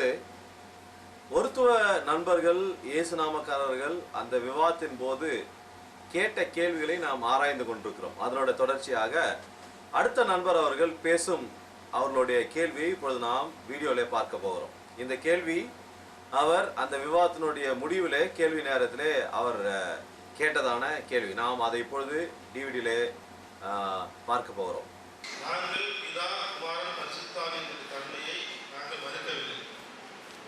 பொழுது ஒருத்துவ நண்பர்கள் இயேசுநாமக்காரர்கள் அந்த விவாதத்தின் போது கேட்ட கேள்விகளை நாம் ஆராய்ந்து கொண்டிருக்கிறோம். அதனோட தொடர்ச்சியாக அடுத்த நண்பர் அவர்கள் பேசும் அவர்களுடைய கேள்வியை இப்பொழுது நாம் வீடியோவிலே பார்க்க போகிறோம். இந்த கேள்வி அவர் அந்த விவாதத்தினுடைய முடிவிலே கேள்வி நேரத்திலே அவர் கேட்டதான கேள்வி. நாம் அதை இப்பொழுது டிவிடியிலே பார்க்க போகிறோம். நாங்கள் பிதா குமாரன் பரிசுத்தாவின் தன்மையை நாங்கள் மறுக்கவில்லை.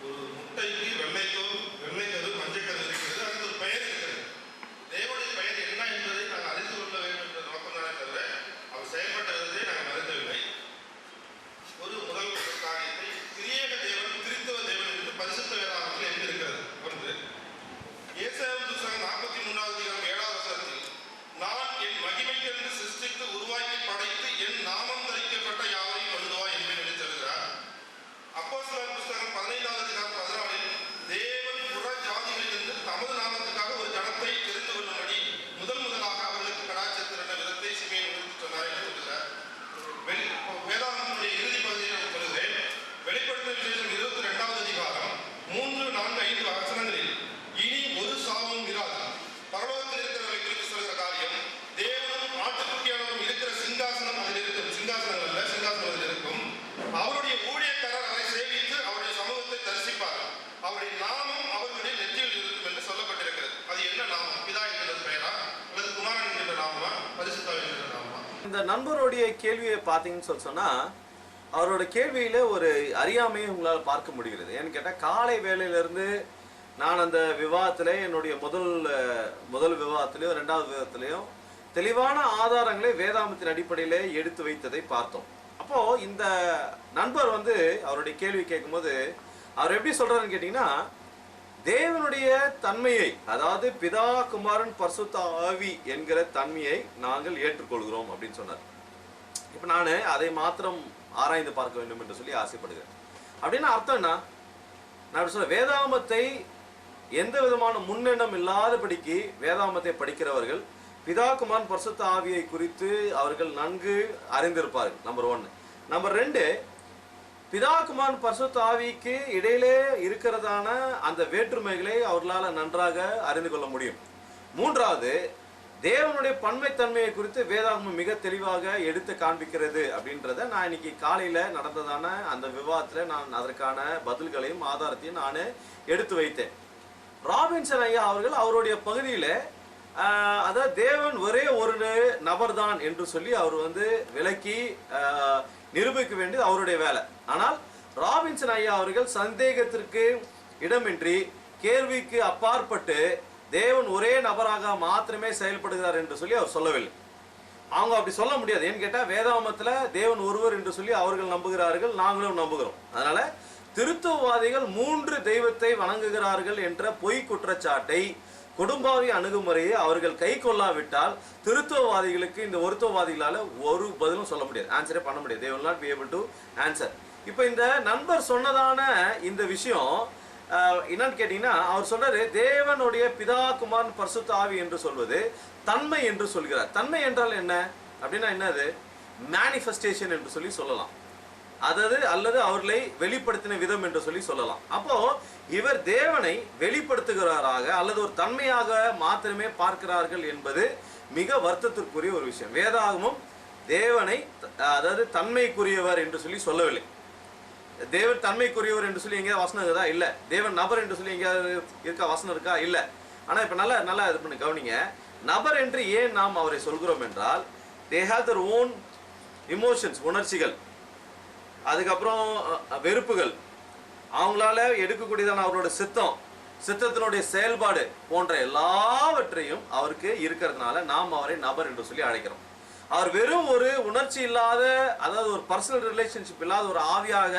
ஒரு முட்டைக்கு வெள்ளைக்கரு மஞ்சக்கரு இருக்கிறது, அதுக்கு ஒரு பெயர் இருக்கிறது. தேவனுடைய பெயர் என்ன என்பதை நாங்கள் அறிந்து கொள்ள வேண்டும் என்ற நோக்கம் தானே தவிர அவர் செயல்பட்ட விதத்தை நாங்கள் மறுக்கவில்லை. ஒரு முதல் காரியத்தை திரியேக தேவன் கிறிஸ்தவ தேவன் என்று பரிசுத்த வேதாகமத்தில் எழுதியிருக்கிறது. ஒன்று ஏசாயா புத்தகம் 43வது அதிகாரம் 7வது வசனத்தில் நான் என் மகிமைக்கென்று சிருஷ்டித்து உருவாக்கி படைத்து என் நாமம் தரிக்கப்பட்ட யாவரையும் கொண்டுவா என்று எழுதியிருக்கிறார். அப்போஸ்தலர் புத்தகம் 15வது அதிகாரம் 14ல் தேவன் புற ஜாதிகளிலிருந்து தமது நாமத்துக்காக ஒரு ஜனத்தை தெரிந்து கொள்ளும்படி முதலாக அவர்களுக்கு கடாட்சத்திரண்ட விதத்தை சிமையை உறுதி சொன்னார் என்று சொல்கிறார். வேதாகமத்தினுடைய இறுதி பகுதியை சொல்கிறேன். வெளிப்படுத்தின விசேஷம் 22வது அதிகாரம் 3, 4, 5 வசனங்களில் இனி ஒரு சாவும் இராது. பரலோகத்தில் இருக்கிறவர்களை குறித்து சொல்கிற காரியம், தேவனும் ஆட்டுக்குட்டியானவரும் இருக்கிற சிங்காசனம் அதில் இருக்கும். சிங்காசனம் அல்ல, சிங்காசனம் அதில் இருக்கும். அவருடைய ஊழியக்காரர் அவரை சேவித்து அவருடைய சமூகத்தை தரிசிப்பார்கள். அவருடைய நாமம் அவர்களுடைய நெற்றியில் இருக்கும் என்று சொல்லப்பட்டிருக்கிறது. அது என்ன நாமம்? பிதா என்கிற பெயரா அல்லது குமாரன் என்கிற நாமமா, பரிசுத்தாவி என்கிற நாமமா? இந்த நண்பருடைய கேள்வியை பார்த்தீங்கன்னு சொன்னா அவரோட கேள்வியில ஒரு அறியாமையை உங்களால் பார்க்க முடிகிறது. ஏன்னு கேட்டால் காலை வேளையிலிருந்து நான் அந்த விவாதத்திலே என்னுடைய முதல் விவாதத்திலையும் 2வது விவாதத்திலையும் தெளிவான ஆதாரங்களை வேதாமத்தின் அடிப்படையிலே எடுத்து வைத்ததை பார்த்தோம். அப்போ இந்த நண்பர் அவருடைய கேள்வி கேட்கும்போது அவர் எப்படி சொல்றாருன்னு கேட்டீங்கன்னா, தேவனுடைய தன்மையை, அதாவது பிதா குமாரன் பரிசுத்த ஆவி என்கிற தன்மையை நாங்கள் ஏற்றுக்கொள்கிறோம் அப்படின்னு சொன்னார். இப்போ நான் அதை மாத்திரம் ஆராய்ந்து பார்க்க வேண்டும் என்று சொல்லி ஆசைப்படுகிறேன். அப்படின்னு அர்த்தம் என்ன? நான் சொல்ல வேதாமத்தை எந்த விதமான முன்னெண்ணம் இல்லாதபடிக்கு வேதாமத்தை படிக்கிறவர்கள் பிதா குமாரன் பரிசுத்த ஆவியை குறித்து அவர்கள் நன்கு அறிந்திருப்பார்கள். நம்பர் 1. நம்பர் 2, பிதா குமாரன் பரிசுத்த ஆவிக்கு இடையிலே இருக்கிறதான அந்த வேற்றுமைகளை அவர்களால் நன்றாக அறிந்து கொள்ள முடியும். 3வது, தேவனுடைய பன்மைத்தன்மையை குறித்து வேதாகமம் மிக தெளிவாக எடுத்து காண்பிக்கிறது அப்படின்றத நான் இன்னைக்கு காலையில் நடந்ததான அந்த விவாதத்தில் நான் அதற்கான பதில்களையும் ஆதாரத்தையும் நான் எடுத்து வைத்தேன். ராபின்சன் ஐயா அவர்கள் அவருடைய பகுதியில் அதாவது தேவன் ஒரே ஒரு நபர் தான் என்று சொல்லி அவர் விளக்கி நிரூபிக்க வேண்டியது அவருடைய வேலை. ஆனால் ராபின்சன் ஐயா அவர்கள் சந்தேகத்திற்கு இடமின்றி கேள்விக்கு அப்பாற்பட்டு தேவன் ஒரே நபராக மாத்திரமே செயல்படுகிறார் என்று சொல்லி அவர் சொல்லவில்லை. அவங்க அப்படி சொல்ல முடியாது. ஏன்னு கேட்டால் வேதாகமத்தில் தேவன் ஒருவர் என்று சொல்லி அவர்கள் நம்புகிறார்கள், நாங்களும் நம்புகிறோம். அதனால திருத்துவவாதிகள் 3 தெய்வத்தை வணங்குகிறார்கள் என்ற பொய் குற்றச்சாட்டை, குடும்பாவி அணுகுமுறையை அவர்கள் கை கொள்ளாவிட்டால் திருத்துவவாதிகளுக்கு இந்த ஒருத்துவவாதிகளால் ஒரு பதிலும் சொல்ல முடியாது, ஆன்சரே பண்ண முடியாது. they will not be able to answer. இப்போ இந்த நண்பர் சொன்னதான இந்த விஷயம் என்னன்னு கேட்டீங்கன்னா, அவர் சொல்றாரு தேவனுடைய பிதா குமாரன் பரிசுத்த ஆவி என்று சொல்வது தன்மை என்று சொல்கிறார். தன்மை என்றால் என்ன அப்படின்னா என்னது? மேனிஃபெஸ்டேஷன் என்று சொல்லி சொல்லலாம், அல்லது அவர்களை வெளிப்படுத்தின விதம் என்று சொல்லி சொல்லலாம். அப்போ இவர் தேவனை வெளிப்படுத்துகிறாராக அல்லது ஒரு தன்மையாக மாத்திரமே பார்க்கிறார்கள் என்பது மிக வருத்தத்திற்குரிய ஒரு விஷயம். வேதாகமும் தேவனை அதாவது தன்மைக்குரியவர் என்று சொல்லி சொல்லவில்லை. தேவன் தன்மைக்குரியவர் என்று சொல்லி எங்கேயாவது வசனம் இருக்குதா? இல்லை. தேவன் நபர் என்று சொல்லி எங்கேயாவது இருக்கா? வசனம் இருக்கா? இல்லை. ஆனால் இப்போ நல்லா இது பண்ணி கவனிங்க. நபர் என்று ஏன் நாம் அவரை சொல்கிறோம் என்றால், they have their own emotions, உணர்ச்சிகள், அதுக்கப்புறம் வெறுப்புகள், அவங்களால எடுக்கக்கூடியதான அவரோட சித்தத்தினுடைய செயல்பாடு போன்ற எல்லாவற்றையும் அவருக்கு இருக்கிறதுனால நாம் அவரை நபர் என்று சொல்லி அழைக்கிறோம். அவர் வெறும் ஒரு உணர்ச்சி இல்லாத, அதாவது ஒரு பர்சனல் ரிலேஷன்ஷிப் இல்லாத ஒரு ஆவியாக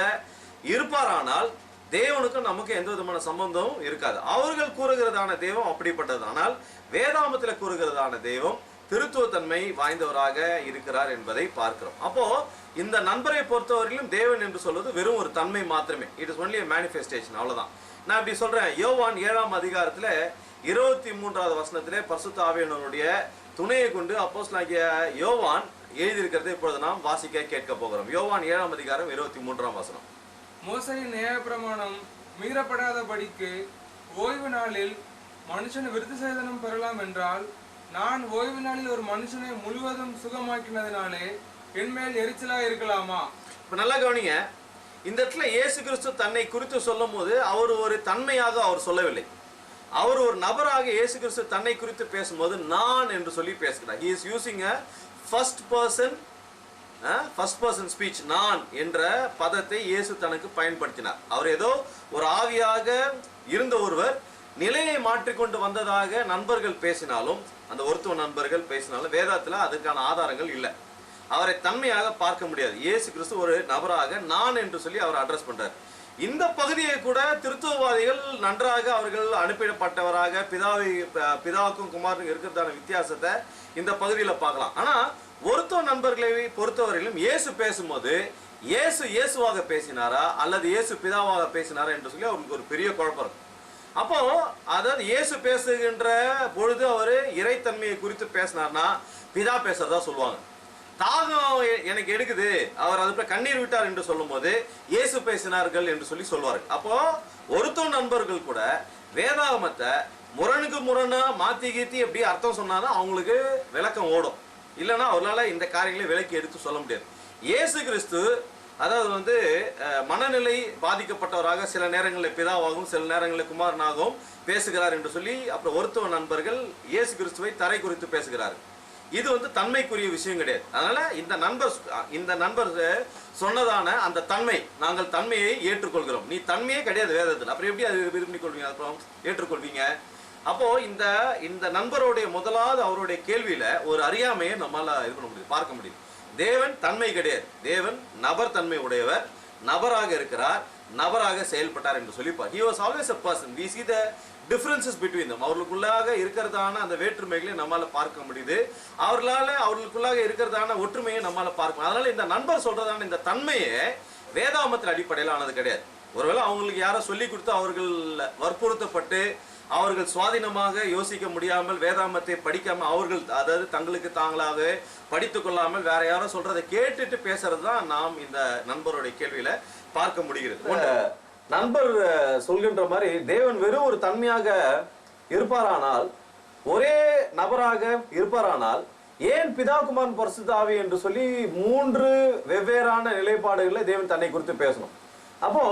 இருப்பாரானால் தேவனுக்கும் நமக்கு எந்த விதமான சம்பந்தமும் இருக்காது. அவர்கள் கூறுகிறதான தெய்வம் அப்படிப்பட்டது. ஆனால் வேதாமத்தில் கூறுகிறதான தெய்வம் திருத்துவத்தன்மை வாய்ந்தவராக இருக்கிறார் என்பதை பார்க்கிறோம். அப்போ இந்த நண்பரை பொறுத்தவரையிலும் தேவன் என்று சொல்வது வெறும் ஒரு தன்மை மாத்திரமே. இட் இஸ் ஒன்லி மேனிஃபெஸ்டேஷன், அவ்வளவுதான். நான் இப்படி சொல்றேன். யோவான் 7ஆம் அதிகாரத்துல 23வது வசனத்திலே பரிசுத்த ஆவியானவருடைய துணையை கொண்டு அப்போஸ்தலனாகிய யோவான் எழுதியிருக்கிறது இப்பொழுது நாம் வாசிக்க கேட்க போகிறோம். யோவான் 7ஆம் அதிகாரம் 23ஆம் வசனம். மோசையின் நியாயப்பிரமாணம் மீறப்படாதபடிக்கு ஓய்வு நாளில் மனுஷன் விருத்த சேதனம் பெறலாம் என்றால், நான் ஓய்வு நாளில் ஒரு மனுஷனை முழுவதும் சுகமாக்கினதினாலே என்மேல் எரிச்சலா இருக்கலாமா? இப்ப நல்லா கவனிங்க. இந்த இடத்துல இயேசு கிறிஸ்து தன்னை குறித்து சொல்லும் போது அவர் ஒரு தன்மையாக அவர் சொல்லவில்லை. அவர் ஒரு நபராக இயேசு கிறிஸ்து தன்னை குறித்து பேசும்போது நான் என்று சொல்லி பேசுகிறார். he is using a first person speech. நான் என்ற பதத்தை இயேசு தனக்கு பயன்படுத்தினார். அவர் ஏதோ ஒரு ஆவியாக இருந்த ஒருவர் நிலையை மாற்றிக்கொண்டு வந்ததாக நண்பர்கள் பேசினாலும், அந்த ஒருத்துவ நண்பர்கள் பேசினாலும் வேதத்துல அதுக்கான ஆதாரங்கள் இல்லை. அவரை தன்மையாக பார்க்க முடியாது. இயேசு கிறிஸ்து ஒரு நபராக நான் என்று சொல்லி அவர் அட்ரஸ் பண்றார். இந்த பகுதியை கூட திருத்துவவாதிகள் நன்றாக அவர்கள் அனுப்பிடப்பட்டவராக பிதாவுக்கும் குமாரனுக்கும் இருக்கிறதான வித்தியாசத்தை இந்த பகுதியில் பார்க்கலாம். ஆனா ஒருத்துவ நண்பர்களை பொறுத்தவரையிலும் இயேசு பேசும்போது இயேசுவாக பேசினாரா அல்லது இயேசு பிதாவாக பேசினாரா என்று சொல்லி அவருக்கு ஒரு பெரிய குழப்பம் இருக்கும். அப்போ அதாவது இயேசு பேசுகின்ற பொழுது அவர் இறைத்தன்மையை குறித்து பேசினார்னா பிதா பேசுறதா சொல்லுவாங்க. தாகம் எனக்கு எடுக்குது, அவர் அதுக்கு கண்ணீர் விட்டார் என்று சொல்லும் போது இயேசு பேசினார்கள் என்று சொல்லி சொல்வார்கள். அப்போ ஒருத்தவ நண்பர்கள் கூட வேதாகமத்தை முரணுக்கு முரணா மாத்தி கீத்தி எப்படி அர்த்தம் சொன்னாதான் அவங்களுக்கு விளக்கம் ஓடும். இல்லைன்னா அவர்களால இந்த காரியங்களை விளக்கி எடுத்து சொல்ல முடியாது. இயேசு கிறிஸ்து அதாவது மனநிலை பாதிக்கப்பட்டவராக சில நேரங்களில் பிதாவாகவும் சில நேரங்களில் குமாரனாகவும் பேசுகிறார் என்று சொல்லி அப்புறம் ஒருத்தவ நண்பர்கள் இயேசு கிறிஸ்துவை தரை குறித்து பேசுகிறார்கள். இது தன்மைக்குரிய விஷயம் கிடையாது. அதனால இந்த நண்பர் சொன்னதான அந்த தன்மை, நாங்கள் தன்மையை ஏற்றுக்கொள்கிறோம். நீ தன்மையே கிடையாது வேதத்தில், அப்புறம் எப்படி அது விரும்பி கொள்வீங்க, அப்புறம் ஏற்றுக்கொள்வீங்க? அப்போ இந்த நண்பருடைய முதலாவது அவருடைய கேள்வியில ஒரு அறியாமையை நம்மளால இது பண்ண முடியும், பார்க்க முடியும். தேவன் தன்மை கிடையாது, தேவன் நபர் தன்மை உடையவர், நபராக இருக்கிறார், நபராக செயல்பட்டார் என்று சொல்லிப்பார். he was always a person. we see the differences between them. அவர்களுக்குள்ளாக இருக்கிறதான அந்த வேற்றுமைகளை நம்மால பார்க்க முடியுது, அவர்களுக்குள்ளாக இருக்கிறதான ஒற்றுமையை நம்மால பார்க்க. அதனால இந்த நண்பர் சொல்றதான இந்த தன்மையை வேதாகமத்தின் அடிப்படையில் ஆனது கிடையாது. ஒருவேளை அவங்களுக்கு யாரோ சொல்லி கொடுத்து அவர்கள் வற்புறுத்தப்பட்டு அவர்கள் சுவாதீனமாக யோசிக்க முடியாமல் வேதாகமத்தை படிக்காம அவர்கள் அதாவது தங்களுக்கு தாங்களாக படித்து கொள்ளாமல் வேற யாரோ சொல்றதை கேட்டுட்டு பேசுறது தான் நாம் இந்த நண்பருடைய கேள்வியில பார்க்க முடிகிறது. நண்பர் சொல்கின்ற மாதிரி தேவன் வெறும் ஒரு தன்மையாக இருப்பாரானால், ஒரே நபராக இருப்பாரானால், ஏன் பிதா குமாரன் பரிசுத்த ஆவி என்று சொல்லி 3 வெவ்வேறான நிலைப்பாடுகளை தேவன் தன்னை குறித்து பேசணும்? அப்போ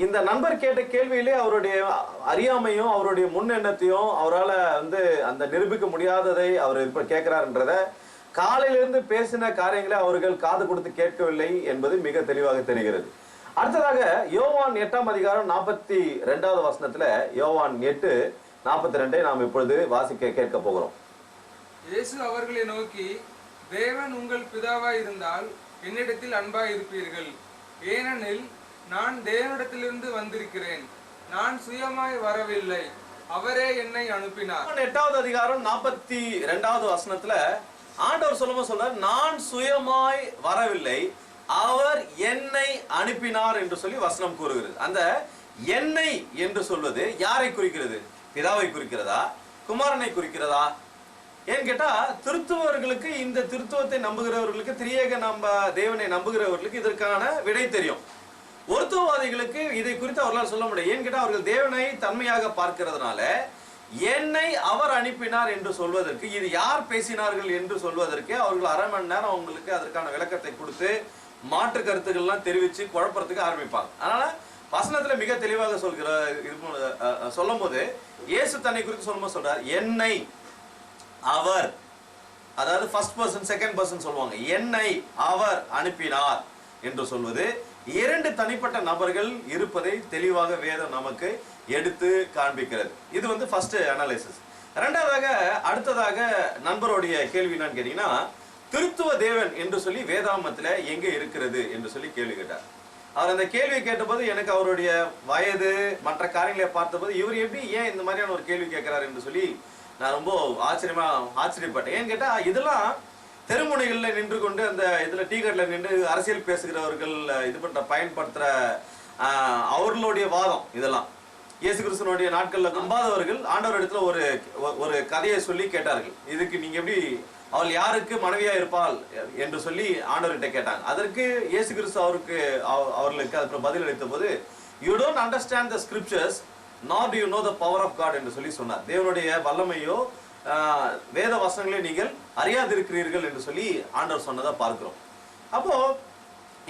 இந்த நண்பர் கேட்ட கேள்வியிலே அவருடைய அறியாமையும் அவருடைய முன்னெண்ணத்தையும் அவரால் அந்த நிரூபிக்க முடியாததை அவர் இப்ப கேட்கிறார்ன்றத காலையிலிருந்து பேசின காரியங்களை அவர்கள் காது கொடுத்து கேட்கவில்லை என்பது மிக தெளிவாக தெரிகிறது. அடுத்ததாக யோவான் 8ஆம் அதிகாரம் 42வது வசனத்துல, யோவான் 8:42 நாம் இப்பொழுது வாசிக்க கேட்க போகிறோம். இயேசு அவர்களை நோக்கி, தேவன் உங்கள் பிதாவாய் இருந்தால் என்னிடத்தில் அன்பாய் இருப்பீர்கள். ஏனெனில் நான் தேவனிடத்திலிருந்து வந்திருக்கிறேன், நான் சுயமாய் வரவில்லை, அவரே என்னை அனுப்பினார். 8வது அதிகாரம் 42வது வசனத்துல ஆண்டவர் சொல்றார், நான் சுயமாய் வரவில்லை, அவர் என்னை அனுப்பினார் என்று சொல்லி வசனம் கூறுகிறது. அந்த என்னை என்று சொல்வது யாரை குறிக்கிறது? பிதாவை குறிக்கிறதா, குமாரனை குறிக்கிறதா? ஏன்னு கேட்டா திருத்துவர்களுக்கு, இந்த திருத்துவத்தை நம்புகிறவர்களுக்கு, திரியேக தேவனை நம்புகிறவர்களுக்கு இதற்கான விடை தெரியும். ஒருத்துவவாதிகளுக்கு இதை குறித்து அவர்களால் சொல்ல முடியாது. ஏன்னு கேட்டா அவர்கள் தேவனை தன்மையாக பார்க்கிறதுனால என்னை அவர் அனுப்பினார் என்று சொல்வதற்கு, இது யார் பேசினார்கள் என்று சொல்வதற்கு அவர்கள் அரை மணி நேரம் அவங்களுக்கு அதற்கான விளக்கத்தை கொடுத்து மாற்று கருத்துக்கள்லாம் தெரிவித்து குழப்பறதுக்கு ஆரம்பிப்பாங்க. அதனால வசனத்துல மிக தெளிவாக சொல்லும் போது இயேசு தன்னை குறித்து சொல்லும்போது சொல்றார், என்னை அவர், அதாவது ஃபர்ஸ்ட் பர்சன் செகண்ட் பர்சன் சொல்லுவாங்க, என்னை அவர் அனுப்பினார் என்று சொல்வது 2 தனிப்பட்ட நபர்கள் இருப்பதை தெளிவாக வேதம் நமக்கு எடுத்து காண்பிக்கிறது. இது ஃபர்ஸ்ட் அனாலிசிஸ். அடுத்ததாக நண்பருடைய கேள்வி என்னன்னு கேட்டீங்கன்னா, திருத்துவ தேவன் என்று சொல்லி வேதாகமத்துல எங்க இருக்கிறது என்று சொல்லி கேள்வி கேட்டார். அவர் அந்த கேள்வி கேட்டபோது எனக்கு அவருடைய வயது மற்ற காரியங்களை பார்த்தபோது இவர் எப்படி ஏன் இந்த மாதிரியான ஒரு கேள்வி கேட்கிறார் என்று சொல்லி நான் ரொம்ப ஆச்சரியப்பட்டேன். ஏன்னு கேட்டா இதெல்லாம் தெருமுனைகளில் நின்று கொண்டு அந்த இதுல டீ கடையில் நின்று அரசியல் பேசுகிறவர்கள் இது பண்ற பயன்படுத்துற அவர்களுடைய வாதம் இதெல்லாம். இயேசு கிறிஸ்துவனுடைய நாட்கள்ல நம்பாதவர்கள் ஆண்டவர் இடத்துல ஒரு ஒரு கதையை சொல்லி கேட்டார்கள். இதுக்கு நீங்க எப்படி அவள் யாருக்கு மனைவியா இருப்பாள் என்று சொல்லி ஆண்டவர்கிட்ட கேட்டாங்க. அதற்கு இயேசு கிறிஸ்து அவர்களுக்கு அதுக்கு பதில் அளித்த போது, you don't understand the scriptures not you know the power of God என்று சொல்லி சொன்னார். தேவனுடைய வல்லமையோ வேத வசனங்களை நீங்கள் அறியாதிருக்கிறீர்கள் என்று சொல்லி ஆண்டவர் சொன்னதை பார்க்கிறோம். அப்போ